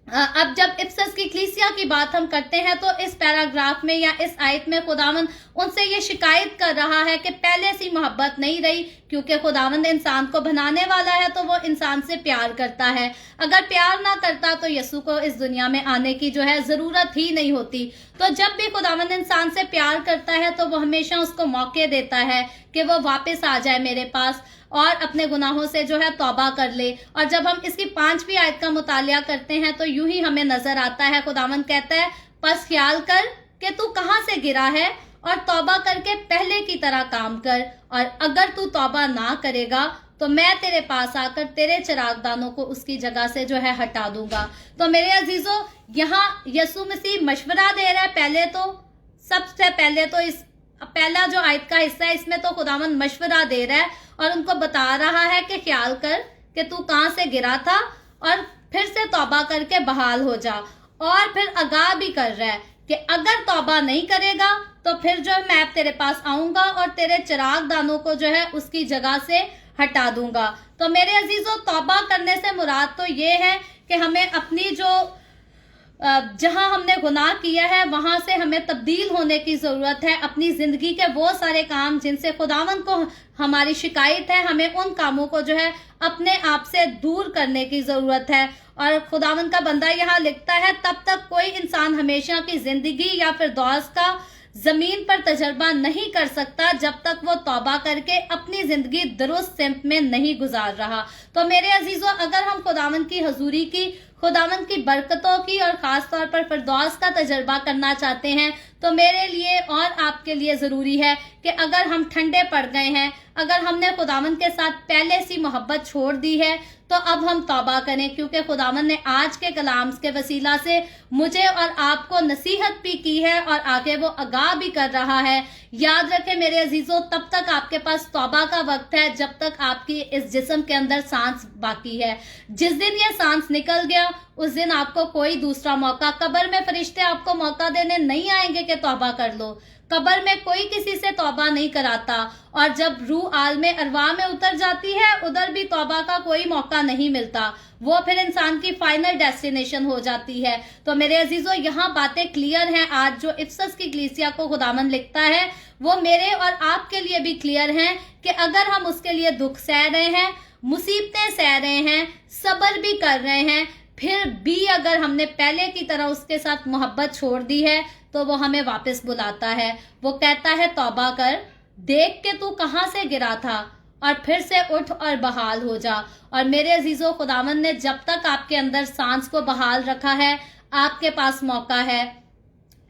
अब जब इफसस की कलीसिया की बात हम करते हैं, तो इस पैराग्राफ में या इस आयत में खुदावंद उनसे ये शिकायत कर रहा है कि पहले सी मोहब्बत नहीं रही, क्योंकि खुदावंद इंसान को बनाने वाला है तो वो इंसान से प्यार करता है। अगर प्यार ना करता तो यीशु को इस दुनिया में आने की जो है जरूरत ही नहीं होती। तो जब भी खुदावंद इंसान से प्यार करता है तो वो हमेशा उसको मौके देता है कि वो वापस आ जाए मेरे पास और अपने गुनाहों से जो है तौबा कर ले। और जब हम इसकी 5वीं आयत का मुतालिया करते हैं तो यूं ही हमें नजर आता है, खुदावंद कहता है, बस ख्याल कर कि तू कहां से गिरा है और तौबा करके पहले की तरह काम कर, और अगर तू तौबा ना करेगा तो मैं तेरे पास आकर तेरे चिरागदानों को उसकी जगह से जो है हटा दूंगा। तो मेरे अजीजों, यहाँ यीशु मसीह मशवरा दे रहा है। पहले तो, सबसे पहले तो इस पहला जो आयत का हिस्सा है, इसमें तो खुदावंद मशवरा दे रहा है और उनको बता रहा है कि ख्याल कर कि तू कहां से गिरा था और फिर से तौबा करके बहाल हो जा। और फिर आगाह भी कर रहा है कि अगर तौबा नहीं करेगा तो फिर जो है मैं तेरे पास आऊंगा और तेरे चिराग दानों को जो है उसकी जगह से हटा दूंगा। तो मेरे अजीजों, तौबा करने से मुराद तो ये है कि हमें अपनी जो जहां हमने गुनाह किया है वहां से हमें तब्दील होने की जरूरत है। अपनी जिंदगी के वो सारे काम जिनसे खुदावंद को हमारी शिकायत है, हमें उन कामों को जो है अपने आप से दूर करने की जरूरत है। और खुदावंद का बंदा यहाँ लिखता है, तब तक कोई इंसान हमेशा की जिंदगी या फिर दौस का जमीन पर तजर्बा नहीं कर सकता जब तक वो तौबा करके अपनी जिंदगी दुरुस्त सिमत में नहीं गुजार रहा। तो मेरे अजीजों, अगर हम खुदावंद की हजूरी की, खुदावंद की बरकतों की और खास तौर पर फिरदौस का तजर्बा करना चाहते हैं, तो मेरे लिए और आपके लिए जरूरी है कि अगर हम ठंडे पड़ गए हैं, अगर हमने खुदावंद के साथ पहले सी मोहब्बत छोड़ दी है, तो अब हम तौबा करें, क्योंकि खुदावंद ने आज के कलाम के वसीला से मुझे और आपको नसीहत भी की है और आगे वो आगाह भी कर रहा है। याद रखें मेरे अजीजों, तब तक आपके पास तौबा का वक्त है जब तक आपकी इस जिस्म के अंदर सांस बाकी है। जिस दिन ये सांस निकल गया उस दिन आपको कोई दूसरा मौका, कब्र में फरिश्ते आपको मौका देने नहीं आएंगे कि तौबा कर लो। कब्र में कोई किसी से तौबा नहीं कराता, और जब रूह आलमे अरवाह में उतर जाती है उधर भी तौबा का कोई मौका नहीं मिलता। वो फिर इंसान की फाइनल डेस्टिनेशन हो जाती है। तो मेरे अजीजों, यहाँ बातें क्लियर हैं। आज जो इफसस की कलीसिया को खुदावंद लिखता है वो मेरे और आपके लिए भी क्लियर हैं कि अगर हम उसके लिए दुख सह रहे हैं, मुसीबतें सह रहे हैं, सब्र भी कर रहे हैं, फिर भी अगर हमने पहले की तरह उसके साथ मोहब्बत छोड़ दी है, तो वो हमें वापस बुलाता है। वो कहता है, तौबा कर, देख के तू कहां से गिरा था और फिर से उठ और बहाल हो जा। और मेरे अजीजों, खुदावंद ने जब तक आपके अंदर सांस को बहाल रखा है, आपके पास मौका है।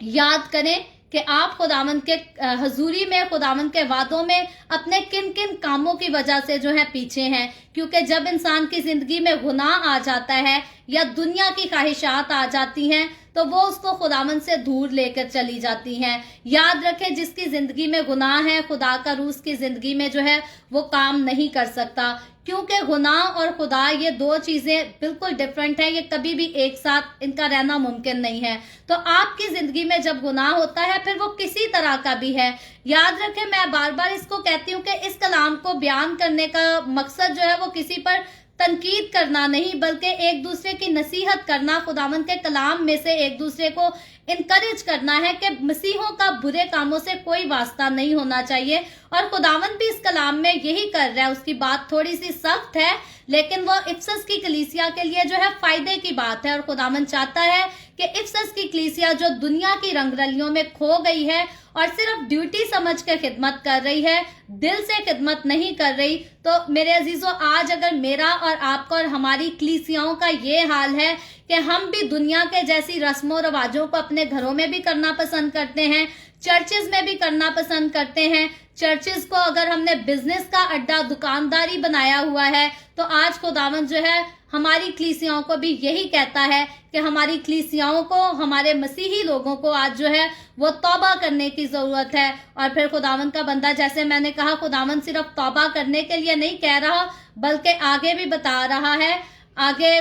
याद करें کہ आप खुदावंद के हजूरी में, खुदावंद के वादों में अपने किन किन कामों की वजह से जो है पीछे हैं। क्योंकि जब इंसान की जिंदगी में गुनाह आ जाता है या दुनिया की ख्वाहिशात आ जाती हैं तो वो उसको खुदावंद से दूर लेकर चली जाती हैं। याद रखें, जिसकी जिंदगी में गुनाह है, खुदा का रूह उसकी जिंदगी में जो है वो काम नहीं कर सकता। क्योंकि गुनाह और खुदा ये दो चीजें बिल्कुल डिफरेंट हैं, ये कभी भी एक साथ इनका रहना मुमकिन नहीं है। तो आपकी जिंदगी में जब गुनाह होता है, फिर वो किसी तरह का भी है, याद रखें, मैं बार बार इसको कहती हूँ कि इस कलाम को बयान करने का मकसद जो है वो किसी पर तनकीद करना नहीं, बल्कि एक दूसरे की नसीहत करना, खुदावंद के कलाम में से एक दूसरे को इनकरेज करना है कि मसीहों का बुरे कामों से कोई वास्ता नहीं होना चाहिए। और खुदावंद भी इस कलाम में यही कर रहा है। उसकी बात थोड़ी सी सख्त है, लेकिन वो इफसस की कलीसिया के लिए जो है फायदे की बात है। और खुदावंद चाहता है कि इफसस की कलीसिया जो दुनिया की रंगरलियों में खो गई है और सिर्फ ड्यूटी समझ के खिदमत कर रही है, दिल से खिदमत नहीं कर रही, तो मेरे अजीजों, आज अगर मेरा और आपका और हमारी कलीसियाओं का ये हाल है कि हम भी दुनिया के जैसी रस्मों रवाजों को अपने घरों में भी करना पसंद करते हैं, चर्चेज में भी करना पसंद करते हैं, चर्चेज को अगर हमने बिजनेस का अड्डा, दुकानदारी बनाया हुआ है, तो आज खुदावंद जो है हमारी कलीसियाओं को भी यही कहता है कि हमारी कलीसियाओं को, हमारे मसीही लोगों को आज जो है वो तौबा करने की जरूरत है। और फिर खुदावंद का बंदा, जैसे मैंने कहा, खुदावंद सिर्फ तौबा करने के लिए नहीं कह रहा, बल्कि आगे भी बता रहा है, आगे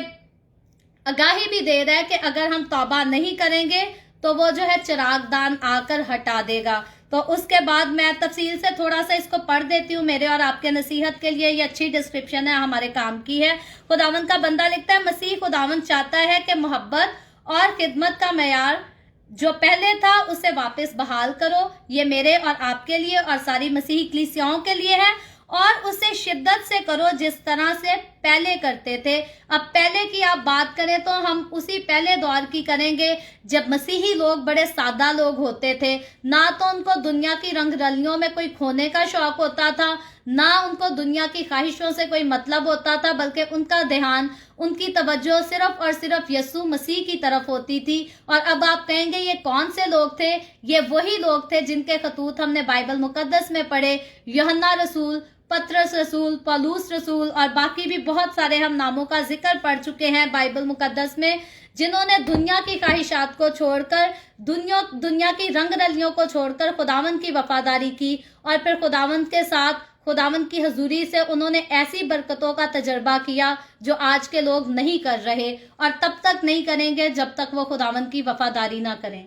आगाही भी दे रहा है कि अगर हम तौबा नहीं करेंगे तो वो जो है चिरागदान आकर हटा देगा। तो उसके बाद मैं तफसील से थोड़ा सा इसको पढ़ देती हूँ, मेरे और आपके नसीहत के लिए ये अच्छी डिस्क्रिप्शन है, हमारे काम की है। खुदावंद का बंदा लिखता है, मसीह खुदावंद चाहता है कि मोहब्बत और खिदमत का मयार जो पहले था उसे वापस बहाल करो। ये मेरे और आपके लिए और सारी मसीही कलीसियाओं के लिए है, और उसे शिद्दत से करो जिस तरह से पहले करते थे। अब पहले की आप बात करें तो हम उसी पहले दौर की करेंगे जब मसीही लोग बड़े सादा लोग होते थे। ना तो उनको दुनिया की रंगरलियों में कोई खोने का शौक होता था, ना उनको दुनिया की ख्वाहिशों से कोई मतलब होता था, बल्कि उनका ध्यान, उनकी तवज्जो सिर्फ और सिर्फ यीशु मसीह की तरफ होती थी। और अब आप कहेंगे ये कौन से लोग थे? ये वही लोग थे जिनके खतूत हमने बाइबल मुकद्दस में पढ़े। यूहन्ना रसूल, पतरस रसूल, पौलुस रसूल और बाकी भी बहुत सारे हम नामों का जिक्र पढ़ चुके हैं बाइबल मुकद्दस में, जिन्होंने दुनिया की ख्वाहिशात को छोड़कर, दुनिया की रंगरलियों को छोड़कर खुदावंद की वफादारी की। और फिर खुदावंद के साथ, खुदावंद की हजूरी से उन्होंने ऐसी बरकतों का तजर्बा किया जो आज के लोग नहीं कर रहे, और तब तक नहीं करेंगे जब तक वो खुदावंद की वफादारी ना करें।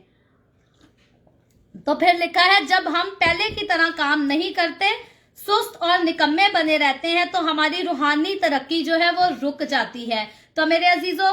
तो फिर लिखा है, जब हम पहले की तरह काम नहीं करते, सुस्त और निकम्मे बने रहते हैं, तो हमारी रूहानी तरक्की जो है वो रुक जाती है। तो मेरे अजीजों,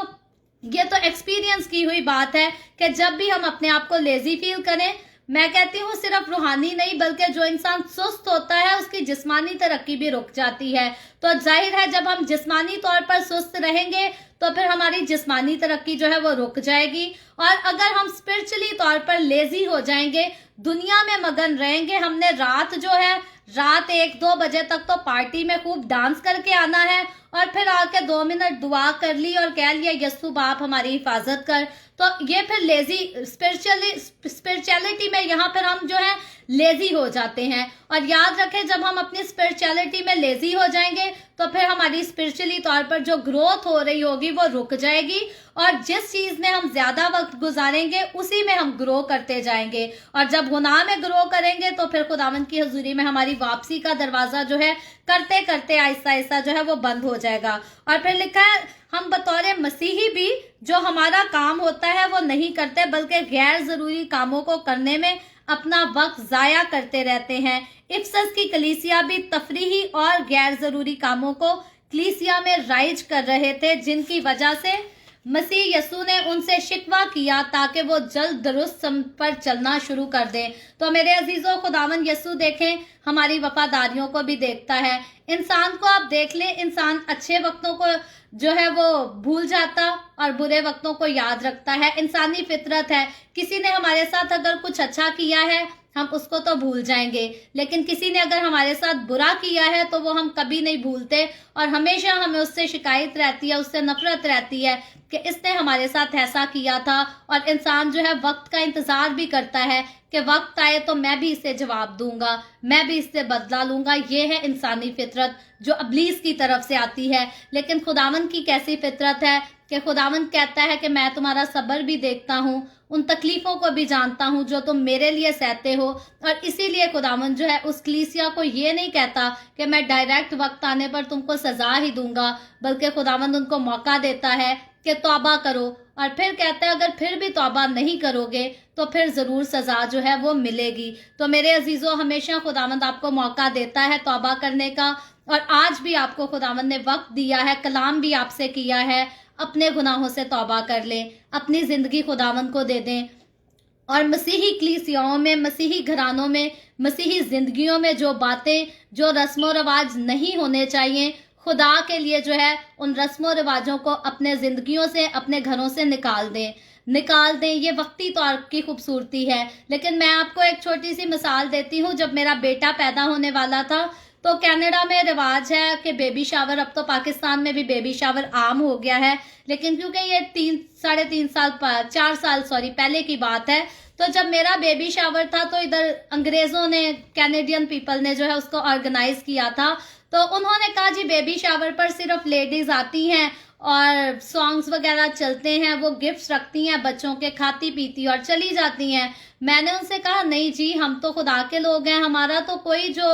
ये तो एक्सपीरियंस की हुई बात है कि जब भी हम अपने आप को लेजी फील करें, मैं कहती हूँ सिर्फ रूहानी नहीं, बल्कि जो इंसान सुस्त होता है उसकी जिस्मानी तरक्की भी रुक जाती है। तो जाहिर है जब हम जिस्मानी तौर पर सुस्त रहेंगे तो फिर हमारी जिस्मानी तरक्की जो है वो रुक जाएगी। और अगर हम स्पिरिचुअली तौर पर लेजी हो जाएंगे, दुनिया में मगन रहेंगे, हमने रात 1-2 बजे तक तो पार्टी में खूब डांस करके आना है, और फिर आके 2 मिनट दुआ कर ली और कह लिया यस्सु बाप हमारी हिफाजत कर, तो ये फिर लेजी स्पिरिचुअलिटी में यहाँ पर हम जो है लेजी हो जाते हैं। और याद रखें, जब हम अपनी स्पिरिचुअलिटी में लेजी हो जाएंगे तो फिर हमारी स्पिरिचुअली तौर पर जो ग्रोथ हो रही होगी वो रुक जाएगी, और जिस चीज में हम ज्यादा वक्त गुजारेंगे उसी में हम ग्रो करते जाएंगे। और जब गुनाह में ग्रो करेंगे तो फिर खुदावंद की हजूरी में हमारी वापसी का दरवाजा जो है करते करते आहिस्ता आहिस्ता जो है वो बंद हो जाएगा। और फिर लिखा है, हम बतौर मसीही भी जो हमारा काम होता है वो नहीं करते, बल्कि गैर जरूरी कामों को करने में अपना वक्त जाया करते रहते हैं। इफसस की कलीसिया भी तफरीही और गैर जरूरी कामों को कलीसिया में राइज कर रहे थे, जिनकी वजह से मसीह यीशु ने उनसे शिकवा किया ताकि वो जल्द दुरुस्त पर चलना शुरू कर दें। तो मेरे अजीजों, खुदावंद यीशु देखें हमारी वफादारियों को भी देखता है। इंसान को आप देख लें, इंसान अच्छे वक्तों को जो है वो भूल जाता और बुरे वक्तों को याद रखता है, इंसानी फितरत है। किसी ने हमारे साथ अगर कुछ अच्छा किया है ہم اس کو تو بھول جائیں گے، لیکن کسی نے اگر ہمارے ساتھ برا کیا ہے تو وہ ہم کبھی نہیں بھولتے، اور ہمیشہ ہمیں اس سے شکایت رہتی ہے، اس سے نفرت رہتی ہے کہ اس نے ہمارے ساتھ ایسا کیا تھا۔ اور انسان جو ہے وقت کا انتظار بھی کرتا ہے کہ وقت آئے تو میں بھی اس سے جواب دوں گا، میں بھی اس سے بدلہ لوں گا۔ یہ ہے انسانی فطرت جو ابلیس کی طرف سے آتی ہے۔ لیکن خداوند کی کیسی فطرت ہے کہ خداوند کہتا ہے کہ میں تمہارا صبر بھی دیکھتا ہوں، ان تکلیفوں کو بھی جانتا ہوں جو تم میرے لیے سہتے ہو۔ اور اسی لیے خداوند جو ہے اس کلیسیا کو یہ نہیں کہتا کہ میں ڈائریکٹ وقت آنے پر تم کو سزا ہی دوں گا، بلکہ خداوند ان کو موقع دیتا ہے کہ توبہ کرو، اور پھر کہتا ہے اگر پھر بھی توبہ نہیں کرو گے تو پھر ضرور سزا جو ہے وہ ملے گی۔ تو میرے عزیزو، ہمیشہ خداوند آپ کو موقع دیتا ہے توبہ کرنے کا، اور آج بھی آپ کو خداوند نے وقت دیا ہے، کلام بھی آپ سے کیا ہے، اپنے گناہوں سے توبہ کر لیں، اپنی زندگی خداوند کو دے دیں، اور مسیحی کلیسیاؤں میں، مسیحی گھرانوں میں، مسیحی زندگیوں میں جو باتیں، جو رسم و رواج نہیں ہونے چاہیے، خدا کے لیے جو ہے ان رسم و رواجوں کو اپنے زندگیوں سے، اپنے گھروں سے نکال دیں۔ یہ وقتی طور کی خوبصورتی ہے۔ لیکن میں آپ کو ایک چھوٹی سی مثال دیتی ہوں۔ جب میرا بیٹا پیدا ہونے والا تھا تو کینیڈا میں رواج ہے کہ بیبی شاور، اب تو پاکستان میں بھی بیبی شاور عام ہو گیا ہے، لیکن کیونکہ یہ 4 سال پہلے کی بات ہے، تو جب میرا بیبی شاور تھا تو ادھر انگریزوں نے، کینیڈین پیپل نے جو ہے اس کو آرگنائز کیا تھا۔ تو انہوں نے کہا جی بیبی شاور پر صرف لیڈیز آتی ہیں اور سانگز وغیرہ چلتے ہیں، وہ گفٹس رکھتی ہیں بچوں کے، کھاتی پیتی اور چلی جاتی ہیں۔ میں نے ان سے کہا نہیں جی، ہم تو خدا کے لوگ ہیں، ہمارا تو کوئی جو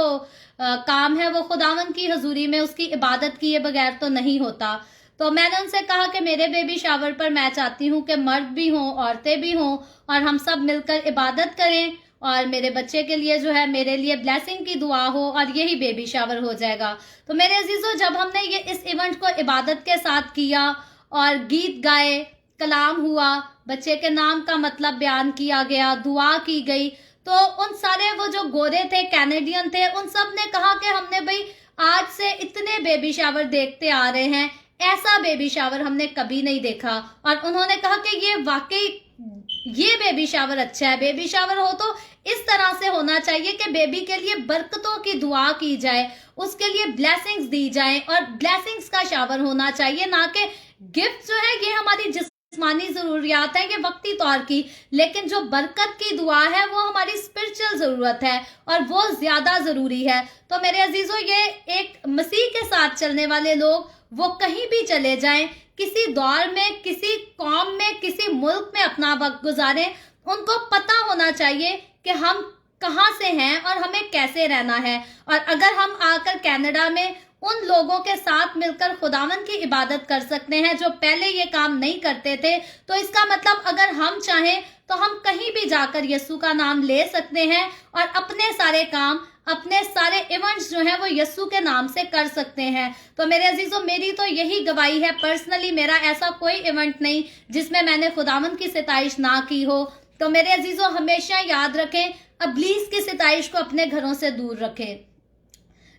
کام ہے وہ خداوند کی حضوری میں اس کی عبادت کیے بغیر تو نہیں ہوتا۔ تو میں نے ان سے کہا کہ میرے بیبی شاور پر میں چاہتی ہوں کہ مرد بھی ہوں، عورتیں بھی ہوں، اور ہم سب مل کر عبادت کریں، اور میرے بچے کے لیے جو ہے میرے لیے بلیسنگ کی دعا ہو، اور یہی بیبی شاور ہو جائے گا۔ تو میرے عزیزو، جب ہم نے اس ایونٹ کو عبادت کے ساتھ کیا اور گیت گائے، کلام ہوا، بچے کے نام کا مطلب بیان کیا گیا، دعا کی گئی، تو ان سارے وہ جو گورے تھے، کینیڈین تھے، ان سب نے کہا کہ ہم نے بھائی آج سے اتنے بیبی شاور دیکھتے آ رہے ہیں، ایسا بیبی شاور ہم نے کبھی نہیں دیکھا۔ اور انہوں نے کہا کہ یہ واقعی یہ بیبی شاور اچھا ہے۔ بیبی شاور ہو تو اس طرح سے ہونا چاہیے کہ بیبی کے لیے برکتوں کی دعا کی جائے، اس کے لیے بلیسنگز دی جائیں، اور بلیسنگز کا شاور ہونا چاہیے، نہ کہ گفٹ جو ہے یہ ہماری جسمانی ضروریات ہے، یہ وقتی طور کی، لیکن جو برکت کی دعا ہے وہ ہماری اسپرچل ضرورت ہے، اور وہ زیادہ ضروری ہے۔ تو میرے عزیزو، یہ ایک مسیح کے ساتھ چلنے والے لوگ وہ کہیں بھی چلے جائیں، کسی دور میں، کسی قوم میں، کسی ملک میں اپنا وقت گزاریں، ان کو پتہ ہونا چاہیے کہ ہم کہاں سے ہیں اور ہمیں کیسے رہنا ہے۔ اور اگر ہم آ کر کینیڈا میں ان لوگوں کے ساتھ مل کر خداوند کی عبادت کر سکتے ہیں جو پہلے یہ کام نہیں کرتے تھے، تو اس کا مطلب اگر ہم چاہیں تو ہم کہیں بھی جا کر یسوع کا نام لے سکتے ہیں، اور اپنے سارے کام، اپنے سارے ایونٹس جو ہیں وہ یسوع کے نام سے کر سکتے ہیں۔ تو میرے عزیزو، میری تو یہی گواہی ہے، پرسنلی میرا ایسا کوئی ایونٹ نہیں جس میں میں نے خداوند کی ستائش نہ کی ہو۔ تو میرے عزیزو، ہمیشہ یاد رکھیں، ابلیس کی ستائش کو اپنے گھروں سے دور رکھیں۔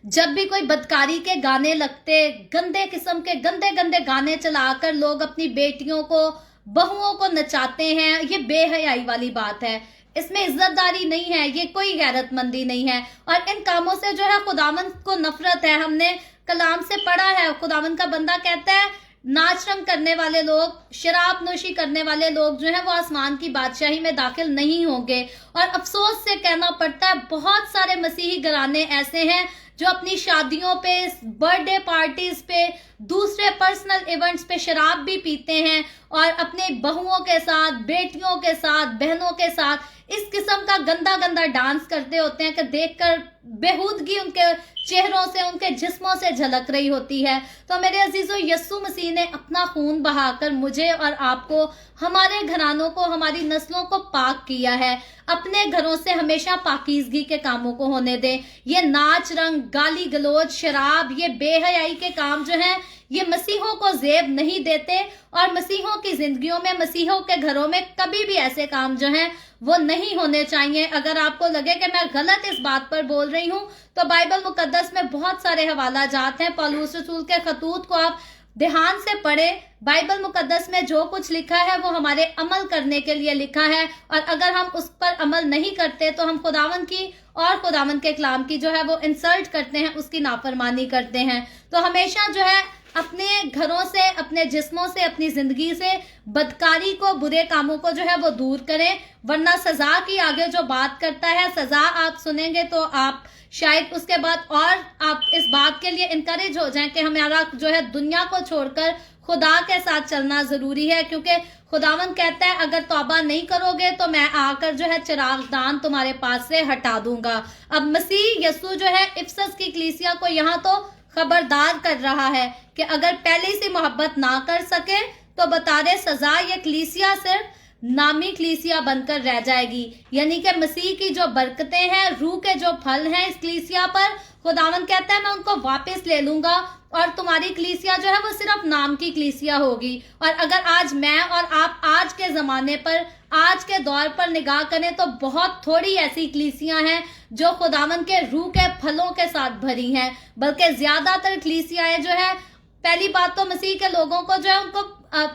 جب بھی کوئی بدکاری کے گانے لگتے، گندے قسم کے گندے گانے چلا کر لوگ اپنی بیٹیوں کو، بہوؤں کو نچاتے ہیں، یہ بے حیائی والی بات ہے، اس میں عزت داری نہیں ہے، یہ کوئی غیرت مندی نہیں ہے، اور ان کاموں سے جو ہے خداوند کو نفرت ہے۔ ہم نے کلام سے پڑھا ہے، خداوند کا بندہ کہتا ہے ناچ رنگ کرنے والے لوگ، شراب نوشی کرنے والے لوگ جو ہیں وہ آسمان کی بادشاہی میں داخل نہیں ہوں گے۔ اور افسوس سے کہنا پڑتا ہے بہت سارے مسیحی گھرانے ایسے ہیں جو اپنی شادیوں پہ، برتھ ڈے پارٹیز پہ، دوسرے پرسنل ایونٹس پہ شراب بھی پیتے ہیں، اور اپنے بہوؤں کے ساتھ، بیٹیوں کے ساتھ، بہنوں کے ساتھ اس قسم کا گندا ڈانس کرتے ہوتے ہیں کہ دیکھ کر بےہودگی ان کے چہروں سے، ان کے جسموں سے جھلک رہی ہوتی ہے۔ تو میرے عزیزو، یسوع مسیح نے اپنا خون بہا کر مجھے اور آپ کو، ہمارے گھرانوں کو، ہماری نسلوں کو پاک کیا ہے۔ اپنے گھروں سے ہمیشہ پاکیزگی کے کاموں کو ہونے دیں۔ یہ ناچ رنگ، گالی گلوچ، شراب، یہ بے حیائی کے کام جو ہیں یہ مسیحوں کو زیب نہیں دیتے، اور مسیحوں کی زندگیوں میں، مسیحوں کے گھروں میں کبھی بھی ایسے کام جو ہیں وہ نہیں ہونے چاہیے۔ اگر آپ کو لگے کہ میں غلط اس بات پر بول رہی ہوں تو بائبل مقدس میں بہت سارے حوالہ جات ہیں، پولس رسول کے خطوط کو آپ ध्यान से पढ़े। बाइबल मुकद्दस में जो कुछ लिखा है वो हमारे अमल करने के लिए लिखा है, और अगर हम उस पर अमल नहीं करते तो हम खुदावंद की और खुदावंद के कलाम की जो है वो इंसल्ट करते हैं, उसकी नाफरमानी करते हैं। तो हमेशा जो है अपने घरों से, अपने जिस्मों से, अपनी जिंदगी से बदकारी को, बुरे कामों को जो है वो दूर करें, वरना सजा की आगे जो बात करता है, सजा आप सुनेंगे तो आप शायद उसके बाद और आप इस बात के लिए इनकरेज हो जाएं कि हमारा जो है दुनिया को छोड़कर खुदा के साथ चलना जरूरी है, क्योंकि खुदावंद कहता है अगर तौबा नहीं करोगे तो मैं आकर जो है चिरागदान तुम्हारे पास से हटा दूंगा। अब मसीह यीशु जो है इफसस की कलीसिया को यहाँ तो खबरदार कर रहा है कि अगर पहले से मोहब्बत ना कर सके तो बता दे सजा, ये कलीसिया सिर्फ नामी कलीसिया बनकर रह जाएगी। यानी कि मसीह की जो बरकतें हैं, रूह के जो फल हैं इस कलीसिया पर, खुदावंद कहता है मैं उनको वापस ले लूंगा और तुम्हारी कलीसिया जो है वो सिर्फ नाम की कलीसिया होगी। और अगर आज मैं और आप आज के जमाने पर, आज के दौर पर निगाह करें तो बहुत थोड़ी ऐसी कलीसियां हैं जो खुदावंद के रूह के फलों के साथ भरी हैं, बल्कि ज्यादातर कलीसियाएं जो है, पहली बात तो मसीह के लोगों को जो है उनको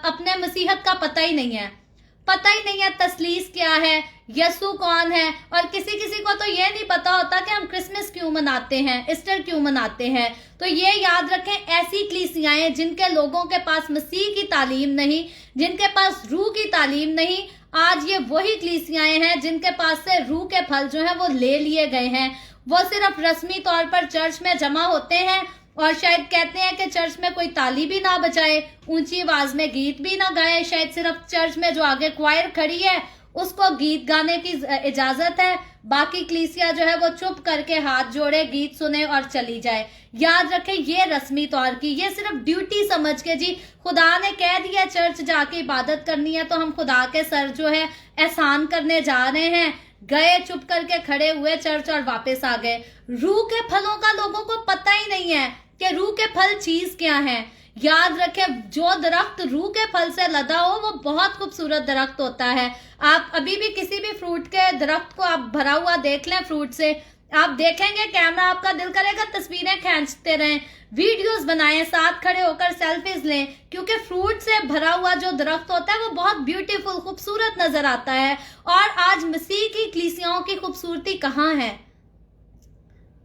अपने मसीहत का पता ही नहीं है, तसलीस क्या है, यसु कौन है, और किसी किसी को तो ये नहीं पता होता कि हम क्रिसमस क्यों मनाते हैं, ईस्टर क्यों मनाते हैं। तो ये याद रखें, ऐसी कलीसियाएं जिनके लोगों के पास मसीह की तालीम नहीं, जिनके पास रूह की तालीम नहीं, आज ये वही कलीसियाएं हैं जिनके पास से रूह के फल जो है वो ले लिए गए हैं। वो सिर्फ रस्मी तौर पर चर्च में जमा होते हैं और शायद कहते हैं कि चर्च में कोई ताली भी ना बजाए, ऊंची आवाज में गीत भी ना गाए, शायद सिर्फ चर्च में जो आगे क्वायर खड़ी है उसको गीत गाने की इजाजत है, बाकी कलीसिया जो है वो चुप करके हाथ जोड़े, गीत सुने और चली जाए। याद रखें, ये रस्मी तौर की, ये सिर्फ ड्यूटी समझ के, जी खुदा ने कह दिया चर्च जाके इबादत करनी है तो हम खुदा के सर जो है एहसान करने जा रहे हैं, गए, चुप करके खड़े हुए चर्च और वापस आ गए। रूह के फलों का लोगों को पता ही नहीं है कि रूह के फल चीज क्या है। याद रखें, जो दरख्त रूह के फल से लदा हो वो बहुत खूबसूरत दरख्त होता है। आप अभी भी किसी भी फ्रूट के दरख्त को आप भरा हुआ देख लें फ्रूट से, आप देखेंगे कैमरा आपका दिल करेगा तस्वीरें खींचते रहें, वीडियोस बनाएं, साथ खड़े होकर सेल्फीज लें, क्योंकि फ्रूट से भरा हुआ जो दरख्त होता है वो बहुत ब्यूटीफुल, खूबसूरत नजर आता है। और आज मसीह की कलीसियाओं की खूबसूरती कहाँ है?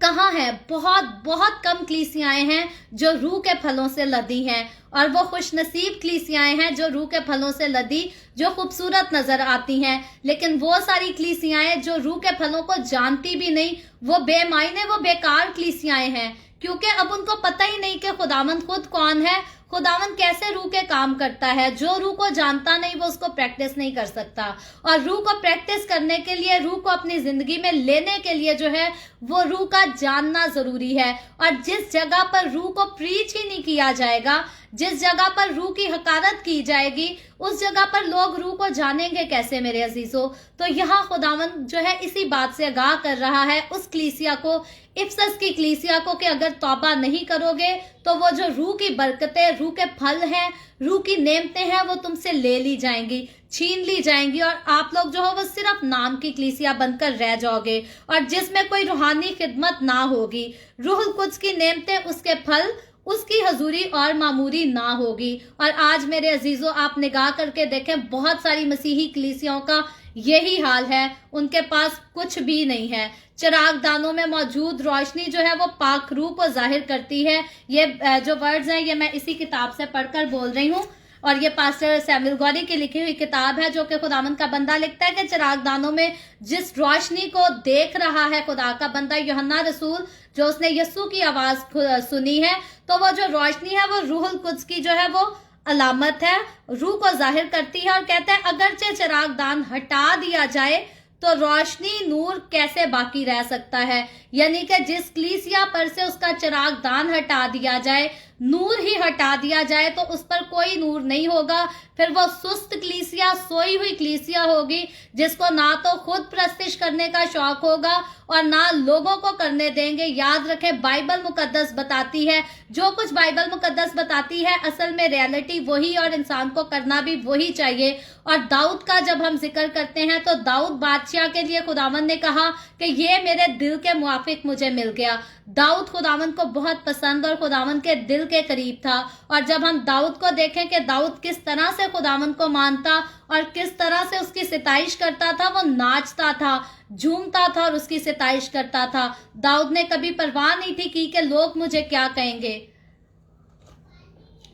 कहाँ है? बहुत बहुत कम कलीसियाएं हैं जो रूह के फलों से लदी हैं, और वो खुशनसीब कलीसियाएं हैं जो रूह के फलों से लदी, जो खूबसूरत नजर आती हैं। लेकिन वो सारी कलीसियाएं जो रूह के फलों को जानती भी नहीं, वो बेमायने, वो बेकार कलीसियाएं हैं, क्योंकि अब उनको पता ही नहीं कि खुदावंद खुद कौन है, खुदावंद कैसे रूह के काम करता है। जो रूह को जानता नहीं वो उसको प्रैक्टिस नहीं कर सकता, और रूह को प्रैक्टिस करने के लिए, रूह को अपनी जिंदगी में लेने के लिए जो है वो रूह का जानना जरूरी है। और जिस जगह पर रूह को प्रीच ही नहीं किया जाएगा, जिस जगह पर रूह की हकारत की जाएगी, उस जगह पर लोग रूह को जानेंगे कैसे मेरे अजीजों। तो यहाँ खुदावंद जो है इसी बात से आगाह कर रहा है उस कलीसिया को, इफसस की कलीसिया को, कि अगर तौबा नहीं करोगे तो वो जो रूह की बरकतें, रूह के फल हैं, रूह की नेमतें हैं, वो तुमसे ले ली जाएंगी, छीन ली जाएंगी, और आप लोग जो हो वो सिर्फ नाम की कलीसिया बनकर रह जाओगे, और जिसमें कोई रूहानी खिदमत ना होगी, रूहुल कुद्स की नेमतें, उसके फल, उसकी हजूरी और मामूरी ना होगी। और आज मेरे अजीजों आप निगाह करके देखें, बहुत सारी मसीही कलीसियाओं का यही हाल है, उनके पास कुछ भी नहीं है। चिरागदानों में मौजूद रोशनी जो है वो पाक रूह को जाहिर करती है। ये जो वर्ड्स हैं ये मैं इसी किताब से पढ़कर बोल रही हूँ, और ये पास्टर सैमुअल गौरी की लिखी हुई किताब है, जो कि खुदावंद का बंदा लिखता है कि चिरागदानों में जिस रोशनी को देख रहा है खुदा का बंदा यूहन्ना रसूल, जो उसने यीशु की आवाज सुनी है, तो वो जो रोशनी है वो रूहुल कुद्स की जो है वो अलामत है, रूह को जाहिर करती है। और कहता है अगरचे चिरागदान हटा दिया जाए तो रोशनी, नूर कैसे बाकी रह सकता है। यानी कि जिस कलीसिया पर से उसका चिरागदान हटा दिया जाए, नूर ही हटा दिया जाए, तो उस पर कोई नूर नहीं होगा। फिर वो सुस्त कलीसिया, सोई हुई कलीसिया होगी, जिसको ना तो खुद प्रस्तिश करने का शौक होगा और ना लोगों को करने देंगे। याद रखें, बाइबल मुकद्दस बताती है, जो कुछ बाइबल मुकद्दस बताती है असल में रियलिटी वही, और इंसान को करना भी वही चाहिए। اور दाऊद का जब हम जिक्र करते हैं तो दाऊद बादशाह के लिए खुदावंद ने कहा कि ये मेरे दिल के मुआफिक मुझे मिल गया। दाऊद खुदावंद को बहुत पसंद और खुदावंद के दिल के करीब था। और जब हम दाऊद को देखें कि दाऊद किस तरह से खुदावंद को मानता और किस तरह से उसकी सिताइश करता था, वो नाचता था, झूमता था और उसकी सिताइश करता था। दाऊद ने कभी परवाह नहीं थी की कि लोग मुझे क्या कहेंगे,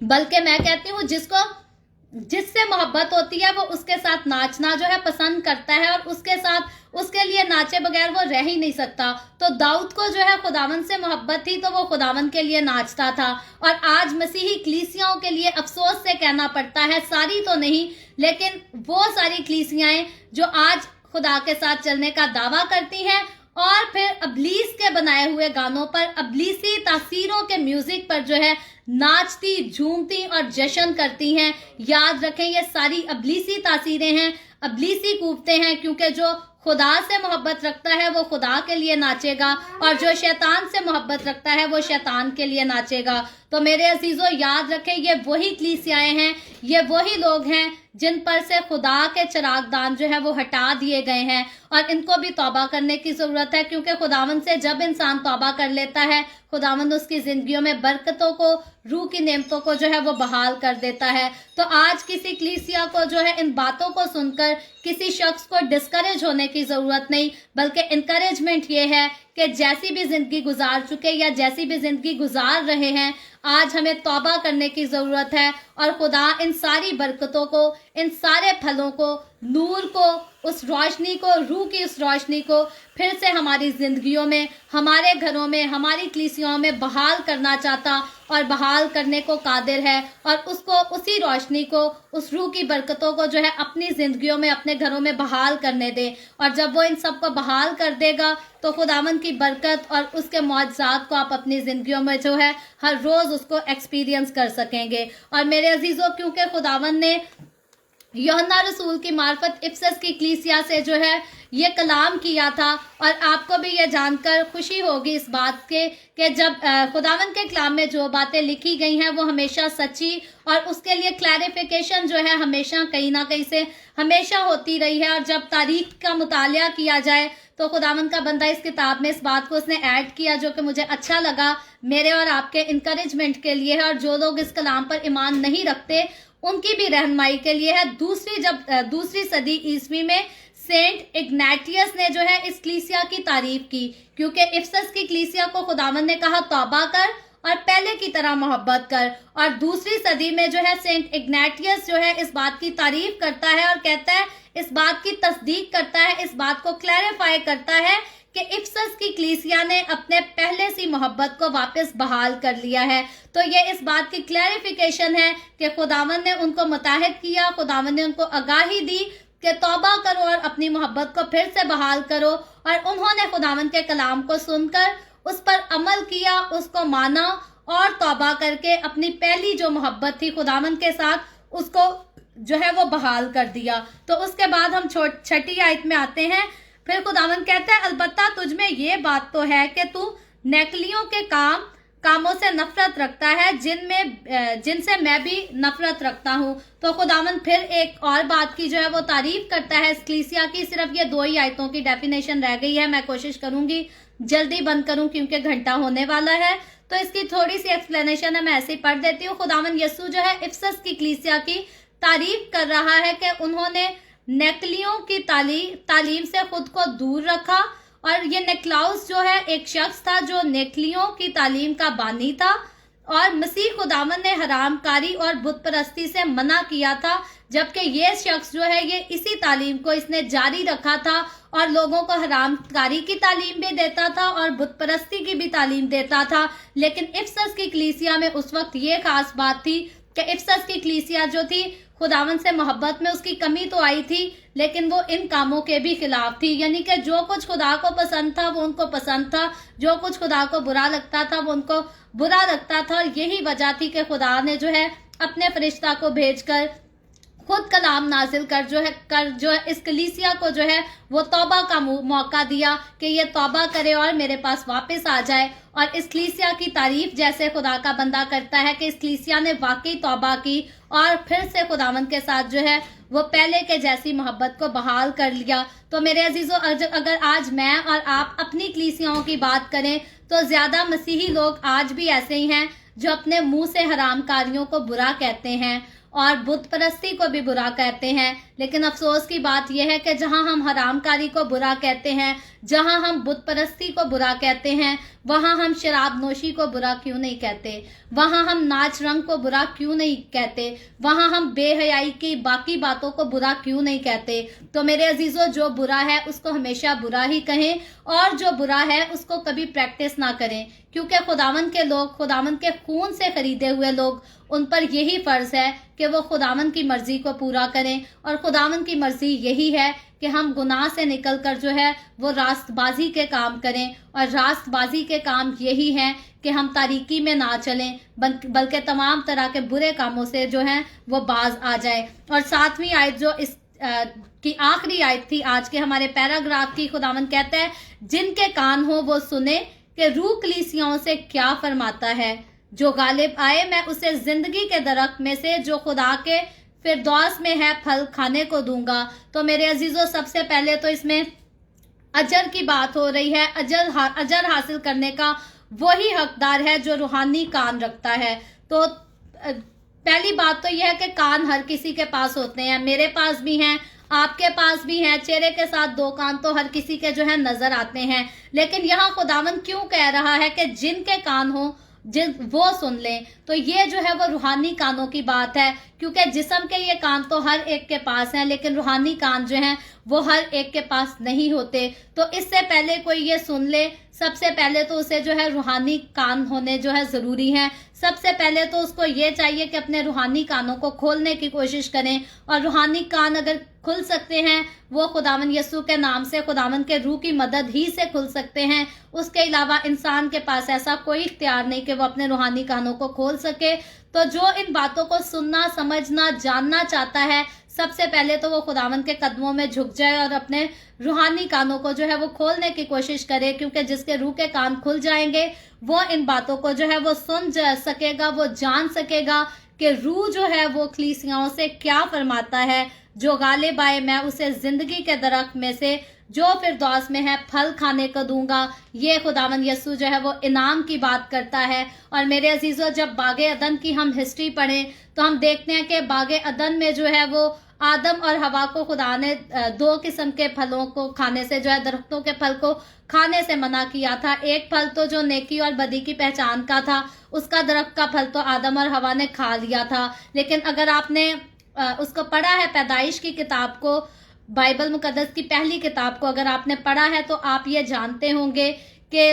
बल्कि मैं कहती हूँ जिससे मोहब्बत होती है वो उसके साथ नाचना जो है पसंद करता है, और उसके साथ उसके लिए नाचे बगैर वो रह ही नहीं सकता। तो दाऊद को जो है खुदावंद से मोहब्बत थी तो वो खुदावंद के लिए नाचता था। और आज मसीही कलीसियाओं के लिए अफसोस से कहना पड़ता है, सारी तो नहीं लेकिन वो सारी कलीसियाएं जो आज खुदा के साथ चलने का दावा करती हैं और फिर अबलीस के बनाए हुए गानों पर, अबलीसी तासीरों के म्यूजिक पर जो है नाचती, झूमती और जश्न करती हैं। याद रखें ये सारी अबलीसी तासीरें हैं, अबलीसी कूफते हैं, क्योंकि जो खुदा से मोहब्बत रखता है वो खुदा के लिए नाचेगा और जो शैतान से मोहब्बत रखता है वो शैतान के लिए नाचेगा। तो मेरे अजीजों याद रखें, ये वही कलीसियाएं हैं, ये वही लोग हैं जिन पर से खुदा के चिरागदान जो है वो हटा दिए गए हैं, और इनको भी तौबा करने की जरूरत है, क्योंकि खुदावंद से जब इंसान तौबा कर लेता है खुदावंद उसकी जिंदगियों में बरकतों को, रूह की नेमतों को जो है वो बहाल कर देता है। तो आज किसी कलीसिया को जो है इन बातों को सुनकर किसी शख्स को डिस्करेज होने की जरूरत नहीं, बल्कि इनकरेजमेंट ये है कि जैसी भी जिंदगी गुजार चुके या जैसी भी जिंदगी गुजार रहे हैं, आज हमें तौबा करने की जरूरत है और खुदा इन सारी बरकतों को, इन सारे फलों को, नूर को, उस रोशनी को, रूह की उस रोशनी को फिर से हमारी जिंदगियों में, हमारे घरों में, हमारी कलीसियाओं में बहाल करना चाहता और बहाल करने को कादिर है, और उसको, उसी रोशनी को, उस रूह की बरकतों को जो है अपनी जिंदगियों में, अपने घरों में बहाल करने दे। और जब वो इन सब को बहाल कर देगा तो खुदावंद की बरकत और उसके मौजज़ात को आप अपनी जिंदगियों में जो है हर रोज उसको एक्सपीरियंस कर सकेंगे। और मेरे अजीजों, क्योंकि खुदावंद ने यूहन्ना रसूल की मार्फत इफसस की कलीसिया से जो है ये कलाम किया था, और आपको भी ये जानकर खुशी होगी इस बात के कि जब खुदावंद के कलाम में जो बातें लिखी गई हैं वो हमेशा सच्ची, और उसके लिए क्लैरिफिकेशन जो है हमेशा कहीं ना कहीं से हमेशा होती रही है। और जब तारीख का मुतालिया किया जाए तो खुदावंद का बंदा इस किताब में इस बात को उसने ऐड किया, जो कि मुझे अच्छा लगा, मेरे और आपके इंकरेजमेंट के लिए है, और जो लोग इस कलाम पर ईमान नहीं रखते उनकी भी रहनुमाई के लिए है। दूसरी सदी ईस्वी में सेंट इग्नाटियस ने जो है इस कलीसिया की तारीफ की, क्योंकि इफसस की कलीसिया को खुदावंद ने कहा तौबा कर और पहले की तरह मोहब्बत कर। और दूसरी सदी में जो है सेंट इग्नाटियस जो है इस बात की तारीफ करता है और कहता है, इस बात की तस्दीक करता है, इस बात को क्लैरिफाई करता है कि इफसस की कलीसिया ने अपने पहले सी मोहब्बत को वापस बहाल कर लिया है। तो ये इस बात की क्लैरिफिकेशन है कि खुदावंद ने उनको मुताहिद किया, खुदावंद ने उनको आगाही दी कि तौबा करो और अपनी मोहब्बत को फिर से बहाल करो। और उन्होंने खुदावंद के कलाम को सुनकर उस पर अमल किया, उसको माना और तौबा करके अपनी पहली जो मोहब्बत थी खुदावंद के साथ उसको जो है वो बहाल कर दिया। तो उसके बाद हम छठी आयत में आते हैं। फिर खुदावंद कहता है, अलबत्ता तुझ में ये बात तो है कि तू नेकलियों के कामों से नफरत रखता है, जिनसे मैं भी नफरत रखता हूँ। तो खुदावंद फिर एक और बात की जो है वो तारीफ करता है इस कलीसिया की। सिर्फ ये 2 ही आयतों की डेफिनेशन रह गई है, मैं कोशिश करूंगी जल्दी बंद करूं क्योंकि घंटा होने वाला है। तो इसकी थोड़ी सी एक्सप्लेनेशन है, मैं ऐसे ही पढ़ देती हूँ। खुदावंद यीशु जो है इफसस की कलीसिया की तारीफ कर रहा है कि उन्होंने नेकलियों की तालीम से खुद को दूर रखा, और ये निकलाउस जो है एक शख्स था जो नेकलियों की तालीम का बानी था, और मसीह खुदावंद ने हरामकारी और बुत परस्ती से मना किया था, जबकि ये शख्स जो है ये इसी तालीम को इसने जारी रखा था और लोगों को हरामकारी की तालीम भी देता था और बुत परस्ती की भी तालीम देता था। लेकिन इफसस की कलीसिया में उस वक्त ये खास बात थी कि इफसस की कलीसिया जो थी खुदावंद से मोहब्बत में उसकी कमी तो आई थी, लेकिन वो इन कामों के भी खिलाफ थी। यानी कि जो कुछ खुदा को पसंद था वो उनको पसंद था, जो कुछ खुदा को बुरा लगता था वो उनको बुरा लगता था। और यही वजह थी कि खुदा ने जो है अपने फरिश्ता को भेजकर खुद कलाम नाजिल कर जो है इस कलीसिया को जो है वो तौबा का मौका दिया कि ये तौबा करे और मेरे पास वापस आ जाए। और इस कलीसिया की तारीफ जैसे खुदा का बंदा करता है कि इस कलीसिया ने वाकई तौबा की और फिर से खुदावंद के साथ जो है वो पहले के जैसी मोहब्बत को बहाल कर लिया। तो मेरे अजीजों, अगर आज मैं और आप अपनी कलीसियाओं की बात करें तो ज्यादा मसीही लोग आज भी ऐसे ही हैं जो अपने मुंह से हरामकारियों को बुरा कहते हैं और बुत परस्ती को भी बुरा कहते हैं। लेकिन अफसोस की बात यह है कि जहां हम हरामकारी को बुरा कहते हैं, जहां हम बुत परस्ती को बुरा कहते हैं, वहां हम शराब नोशी को बुरा क्यों नहीं कहते, वहां हम नाच रंग को बुरा क्यों नहीं कहते, वहां हम बेहयाई की बाकी बातों को बुरा क्यों नहीं कहते। तो मेरे अजीजों, जो बुरा है उसको हमेशा बुरा ही कहें और जो बुरा है उसको कभी प्रैक्टिस ना करें, क्योंकि खुदावन के लोग, खुदावन के खून से खरीदे हुए लोग, उन पर यही फर्ज है कि वो खुदावन की मर्जी को पूरा करें। और खुदावन की मर्जी यही है कि हम गुनाह से निकलकर जो है वो रास्तबाजी के काम करें, और रास्तबाजी के काम यही है कि हम तारीकी में ना चलें बल्कि तमाम तरह के बुरे कामों से जो है वो बाज आ जाए। और 7वीं आयत जो इस की आखिरी आयत थी आज के हमारे पैराग्राफ की, खुदावन कहता है जिनके कान हो वो सुने कि रूह कलीसियाओं से क्या फरमाता है। जो गालिब आए मैं उसे जिंदगी के दरख्त में से जो खुदा के फिरदौस में है फल खाने को दूंगा। तो मेरे अजीजों, सबसे पहले तो इसमें अजर की बात हो रही है। अजर हासिल करने का वही हकदार है जो रूहानी कान रखता है। तो पहली बात तो यह है कि कान हर किसी के पास होते हैं, मेरे पास भी हैं, आपके पास भी हैं। चेहरे के साथ 2 कान तो हर किसी के जो है नजर आते हैं। लेकिन यहाँ खुदावन क्यों कह रहा है कि जिनके कान हो वो सुन लें। तो ये जो है वो रूहानी कानों की बात है, क्योंकि जिस्म के ये कान तो हर एक के पास हैं, लेकिन रूहानी कान जो हैं वो हर एक के पास नहीं होते। तो इससे पहले कोई ये सुन ले, सबसे पहले तो उसे जो है रूहानी कान होने जो है ज़रूरी हैं। सबसे पहले तो उसको ये चाहिए कि अपने रूहानी कानों को खोलने की कोशिश करें, और रूहानी कान अगर खुल सकते हैं वो खुदावन यस्सु के नाम से, खुदावन के रूह की मदद ही से खुल सकते हैं। उसके अलावा इंसान के पास ऐसा कोई इख्तियार नहीं कि वो अपने रूहानी कानों को खोल सके। तो जो इन बातों को सुनना, समझना, जानना चाहता है, सबसे पहले तो वो खुदावन के कदमों में झुक जाए और अपने रूहानी कानों को जो है वो खोलने की कोशिश करे, क्योंकि जिसके रूह के कान खुल जाएंगे वो इन बातों को जो है वो सुन सकेगा, वो जान सकेगा कि रूह जो है वो कलीसियाओं से क्या फरमाता है। जो गालिब आए मैं उसे जिंदगी के दरख्त में से जो फिरदौस में है फल खाने को दूंगा। ये खुदावन यस्सु जो है वो इनाम की बात करता है। और मेरे अजीजों, जब बागे अदन की हम हिस्ट्री पढ़ें तो हम देखते हैं कि बागे अदन में जो है वो आदम और हवा को खुदा ने 2 किस्म के फलों को खाने से, जो है दरख्तों के फल को खाने से मना किया था। एक फल तो जो नेकी और बदी की पहचान का था, उसका दरख्त का फल तो आदम और हवा ने खा लिया था। लेकिन अगर आपने उसको पढ़ा है, पैदाइश की किताब को, बाइबल मुकद्दस की पहली किताब को अगर आपने पढ़ा है तो आप ये जानते होंगे कि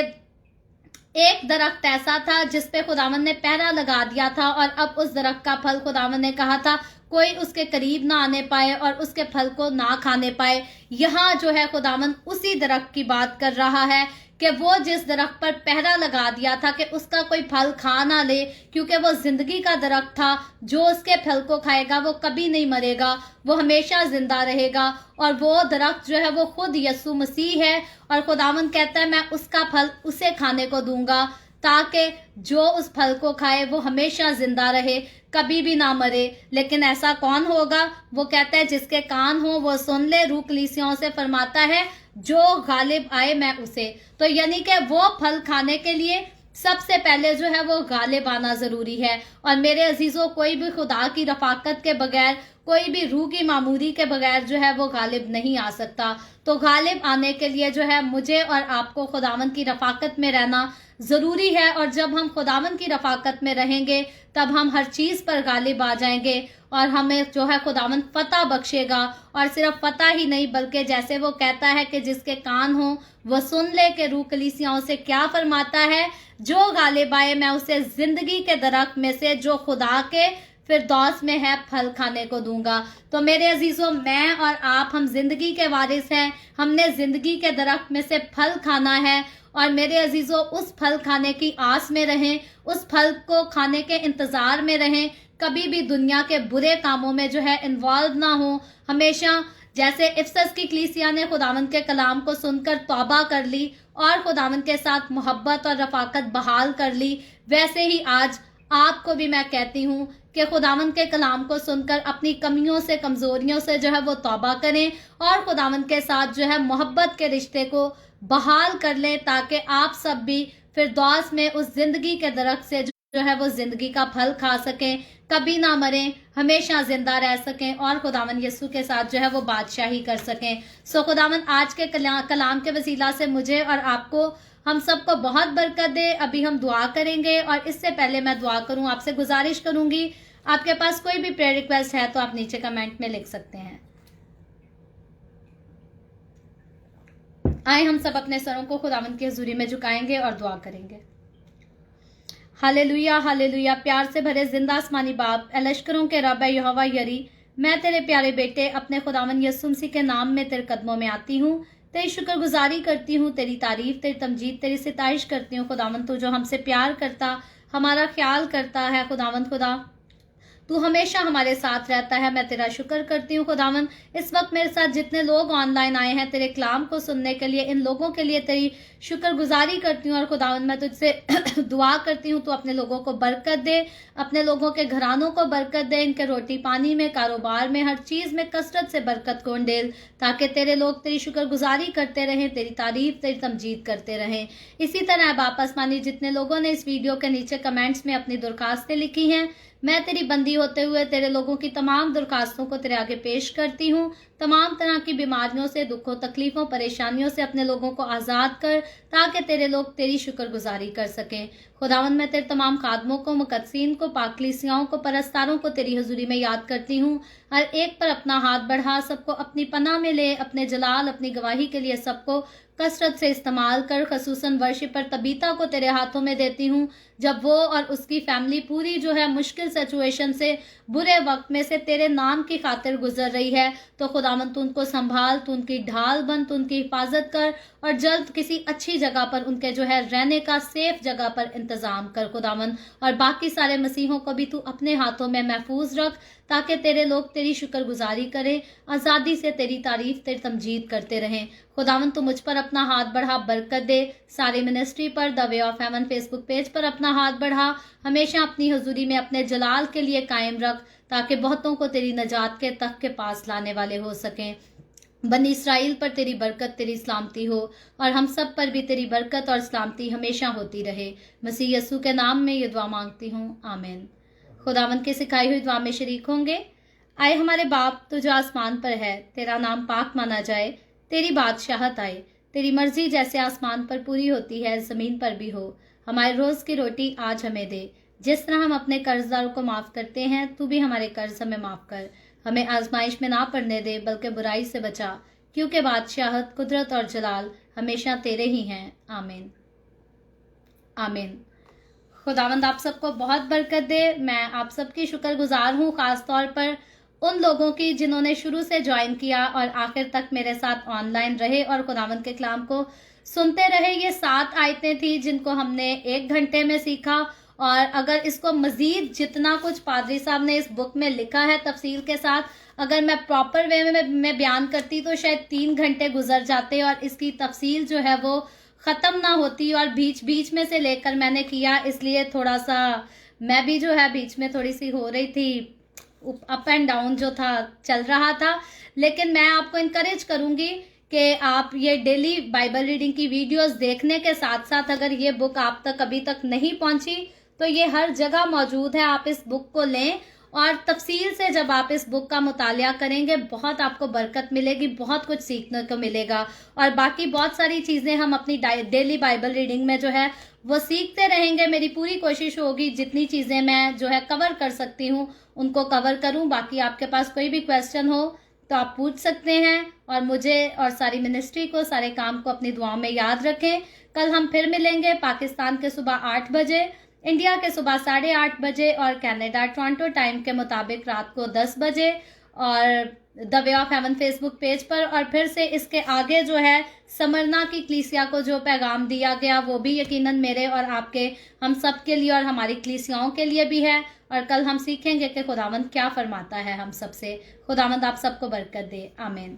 एक दरख्त ऐसा था जिस पे खुदावन ने पहरा लगा दिया था, और अब उस दरख्त का फल खुदावन ने कहा था कोई उसके करीब ना आने पाए और उसके फल को ना खाने पाए। यहाँ जो है खुदावन उसी दरख्त की बात कर रहा है कि वो जिस दरख्त पर पहरा लगा दिया था कि उसका कोई फल खा ना ले, क्योंकि वो जिंदगी का दरख्त था। जो उसके फल को खाएगा वो कभी नहीं मरेगा, वो हमेशा जिंदा रहेगा। और वो दरख्त जो है वो खुद यस्सु मसीह है, और खुदावन कहता है मैं उसका फल उसे खाने को दूंगा, ताकि जो उस फल को खाए वो हमेशा जिंदा रहे, कभी भी ना मरे। लेकिन ऐसा कौन होगा? वो कहता है जिसके कान हो वो सुन ले, रूह कलीसियाओं से फरमाता है जो गालिब आए मैं उसे। तो यानी कि वो फल खाने के लिए सबसे पहले जो है वो गालिब आना जरूरी है। और मेरे अजीजों, कोई भी खुदा की रफाकत के बगैर, कोई भी रूह की मामूरी के बगैर जो है वो गालिब नहीं आ सकता। तो गालिब आने के लिए जो है मुझे और आपको खुदावन की रफाकत में रहना ज़रूरी है। और जब हम खुदावन की रफाकत में रहेंगे तब हम हर चीज़ पर गालिब आ जाएंगे, और हमें जो है खुदावन फतह बख्शेगा। और सिर्फ फतह ही नहीं, बल्कि जैसे वो कहता है कि जिसके कान हो वो सुन ले कि रूह कलीसियाओं से क्या फरमाता है। जो गालिब आए मैं उसे जिंदगी के दरख्त में से जो खुदा के फिरदौस में है फल खाने को दूंगा। तो मेरे अजीजों, मैं और आप, हम जिंदगी के वारिस हैं, हमने जिंदगी के दरख्त में से फल खाना है। और मेरे अजीजों, उस फल खाने की आस में रहें, उस फल को खाने के इंतजार में रहें, कभी भी दुनिया के बुरे कामों में जो है इन्वॉल्व ना हो। हमेशा जैसे इफसस की कलीसिया ने खुदावन के कलाम को सुनकर तौबा कर ली और खुदावन के साथ मोहब्बत और रफाकत बहाल कर ली, वैसे ही आज आपको भी मैं कहती हूँ کہ खुदावंद के कलाम को सुनकर अपनी कमियों से, कमजोरियों से जो है वो तौबा करें और खुदावंद के साथ जो है मोहब्बत के रिश्ते को बहाल कर लें, ताकि आप सब भी फिरदौस में उस जिंदगी के दरख्त से जो है वो जिंदगी का फल खा सकें, कभी ना मरें, हमेशा जिंदा रह सकें और खुदावंद यीशु के साथ जो है वो बादशाही कर सकें। सो खुदावंद आज के कलाम के वसीला से मुझे और आपको, हम सबको बहुत बरकत दे। अभी हम दुआ करेंगे और इससे पहले मैं दुआ करूं, आपसे गुजारिश करूंगी, आपके पास कोई भी प्रेयर रिक्वेस्ट है तो आप नीचे कमेंट में लिख सकते हैं। आए हम सब अपने सरों को खुदावंद की हुजूरी में झुकाएंगे और दुआ करेंगे। Hallelujah, hallelujah. प्यार से भरे जिंदा आसमानी बाप, ए लश्करों के रब, यहोवा यरी, मैं तेरे प्यारे बेटे अपने खुदावंद यीशु मसीह के नाम में तेरे कदमों में आती हूँ, तेरी शुक्रगुजारी करती हूँ, तेरी तारीफ, तेरी तमजीद, तेरी सिताइश करती हूँ। खुदावंद तू जो हमसे प्यार करता, हमारा ख्याल करता है, खुदावंद खुदा तू हमेशा हमारे साथ रहता है, मैं तेरा शुक्र करती हूँ। खुदावंद इस वक्त मेरे साथ जितने लोग ऑनलाइन आए हैं तेरे कलाम को सुनने के लिए, इन लोगों के लिए तेरी शुक्रगुजारी करती हूँ और खुदावंद मैं तुझसे दुआ करती हूँ, तू अपने लोगों को बरकत दे, अपने लोगों के घरानों को बरकत दे, इनके रोटी पानी में, कारोबार में, हर चीज़ में कसरत से बरकत को डेल, ताकि तेरे लोग तेरी शुक्रगुजारी करते रहें, तेरी तारीफ, तेरी तमजीद करते रहें। इसी तरह बाप आसमानी जितने लोगों ने इस वीडियो के नीचे कमेंट्स में अपनी दरखास्तें लिखी हैं, मैं तेरी बंदी होते हुए तेरे लोगों की तमाम दरखास्तों को तेरे आगे पेश करती हूँ। तमाम तरह की बीमारियों से, दुखों, तकलीफों, परेशानियों से अपने लोगों को आज़ाद कर, ताकि तेरे लोग तेरी शुक्रगुजारी कर सकें। खुदावंद मैं तेरे तमाम खादमों को, मुकद्दसीन को, पाकलीसियाओं को, परस्तारों को तेरी हुजूरी में याद करती हूँ। हर एक पर अपना हाथ बढ़ा, सबको अपनी पनाह में ले, अपने जलाल, अपनी गवाही के लिए सबको कसरत से इस्तेमाल कर। खसूसन वर्शिपर तबीता को तेरे हाथों में देती हूँ, जब वो और उसकी फैमिली पूरी जो है मुश्किल सिचुएशन से, बुरे वक्त में से तेरे नाम की खातिर गुजर रही है, तो खुदावंद तू उनको संभाल, तू उनकी ढाल बन, तू उनकी हिफाजत कर और जल्द किसी अच्छी जगह पर उनके जो है रहने का सेफ जगह पर इंतजाम कर खुदावंद। और बाकी सारे मसीहों को भी तू अपने हाथों में महफूज रख, ताकि तेरे लोग तेरी शुक्रगुजारी करें, आज़ादी से तेरी तारीफ, तेरी तमजीद करते रहें। खुदावंद तू मुझ पर अपना हाथ बढ़ा, बरकत दे। सारी मिनिस्ट्री पर, the way of haven Facebook page पर अपना हाथ बढ़ा, हमेशा अपनी हुजूरी में अपने जलाल के लिए कायम रख, ताकि बहुतों को तेरी नजात के तक के पास लाने वाले हो सकें। बनी इसराइल पर तेरी बरकत, तेरी सलामती हो और हम सब पर भी तेरी बरकत और सलामती हमेशा होती रहे। मसीह यीशु के नाम में ये दुआ मांगती हूँ, आमीन। खुदावंद की सिखाई हुई दुआ में शरीक होंगे। आए हमारे बाप तू जो आसमान पर है, तेरा नाम पाक माना जाए, तेरी बादशाहत आए, तेरी मर्जी जैसे आसमान पर पूरी होती है ज़मीन पर भी हो। हमारे रोज़ की रोटी आज हमें दे, जिस तरह हम अपने कर्जदारों को माफ़ करते हैं, तू भी हमारे कर्ज हमें माफ़ कर। हमें आजमाइश में ना पड़ने दे, बल्कि बुराई से बचा, क्योंकि बादशाहत, कुदरत और जलाल हमेशा तेरे ही हैं, आमीन, आमीन। खुदावंद आप सबको बहुत बरकत दे। मैं आप सबकी शुक्रगुजार हूँ, ख़ास तौर पर उन लोगों की जिन्होंने शुरू से ज्वाइन किया और आखिर तक मेरे साथ ऑनलाइन रहे और खुदावंद के कलाम को सुनते रहे। ये 7 आयतें थी जिनको हमने 1 घंटे में सीखा, और अगर इसको मज़ीद जितना कुछ पादरी साहब ने इस बुक में लिखा है तफसील के साथ, अगर मैं प्रॉपर वे में बयान करती तो शायद 3 घंटे गुजर जाते और इसकी तफसील जो है वो ख़त्म ना होती। और बीच बीच में से लेकर मैंने किया, इसलिए थोड़ा सा मैं भी जो है बीच में थोड़ी सी हो रही थी, अप एंड डाउन जो था चल रहा था। लेकिन मैं आपको इनकरेज करूँगी कि आप ये डेली बाइबल रीडिंग की वीडियोस देखने के साथ साथ, अगर ये बुक आप तक अभी तक नहीं पहुंची तो ये हर जगह मौजूद है, आप इस बुक को लें और तफसील से जब आप इस बुक का मुतालिया करेंगे, बहुत आपको बरकत मिलेगी, बहुत कुछ सीखने को मिलेगा। और बाकी बहुत सारी चीज़ें हम अपनी डेली बाइबल रीडिंग में जो है वो सीखते रहेंगे। मेरी पूरी कोशिश होगी जितनी चीज़ें मैं जो है कवर कर सकती हूँ उनको कवर करूँ। बाकी आपके पास कोई भी क्वेश्चन हो तो आप पूछ सकते हैं, और मुझे और सारी मिनिस्ट्री को, सारे काम को अपनी दुआओं में याद रखें। कल हम फिर मिलेंगे पाकिस्तान के सुबह 8 बजे, इंडिया के सुबह 8:30 बजे और कनाडा टोरंटो टाइम के मुताबिक रात को 10 बजे, और the way of haven Facebook page पर। और फिर से इसके आगे जो है समरना की कलीसिया को जो पैगाम दिया गया वो भी यकीनन मेरे और आपके, हम सब के लिए और हमारी कलीसियाओं के लिए भी है। और कल हम सीखेंगे कि खुदावंद क्या फरमाता है हम सब से। खुदावंद आप सबको बरकत दे, आमीन।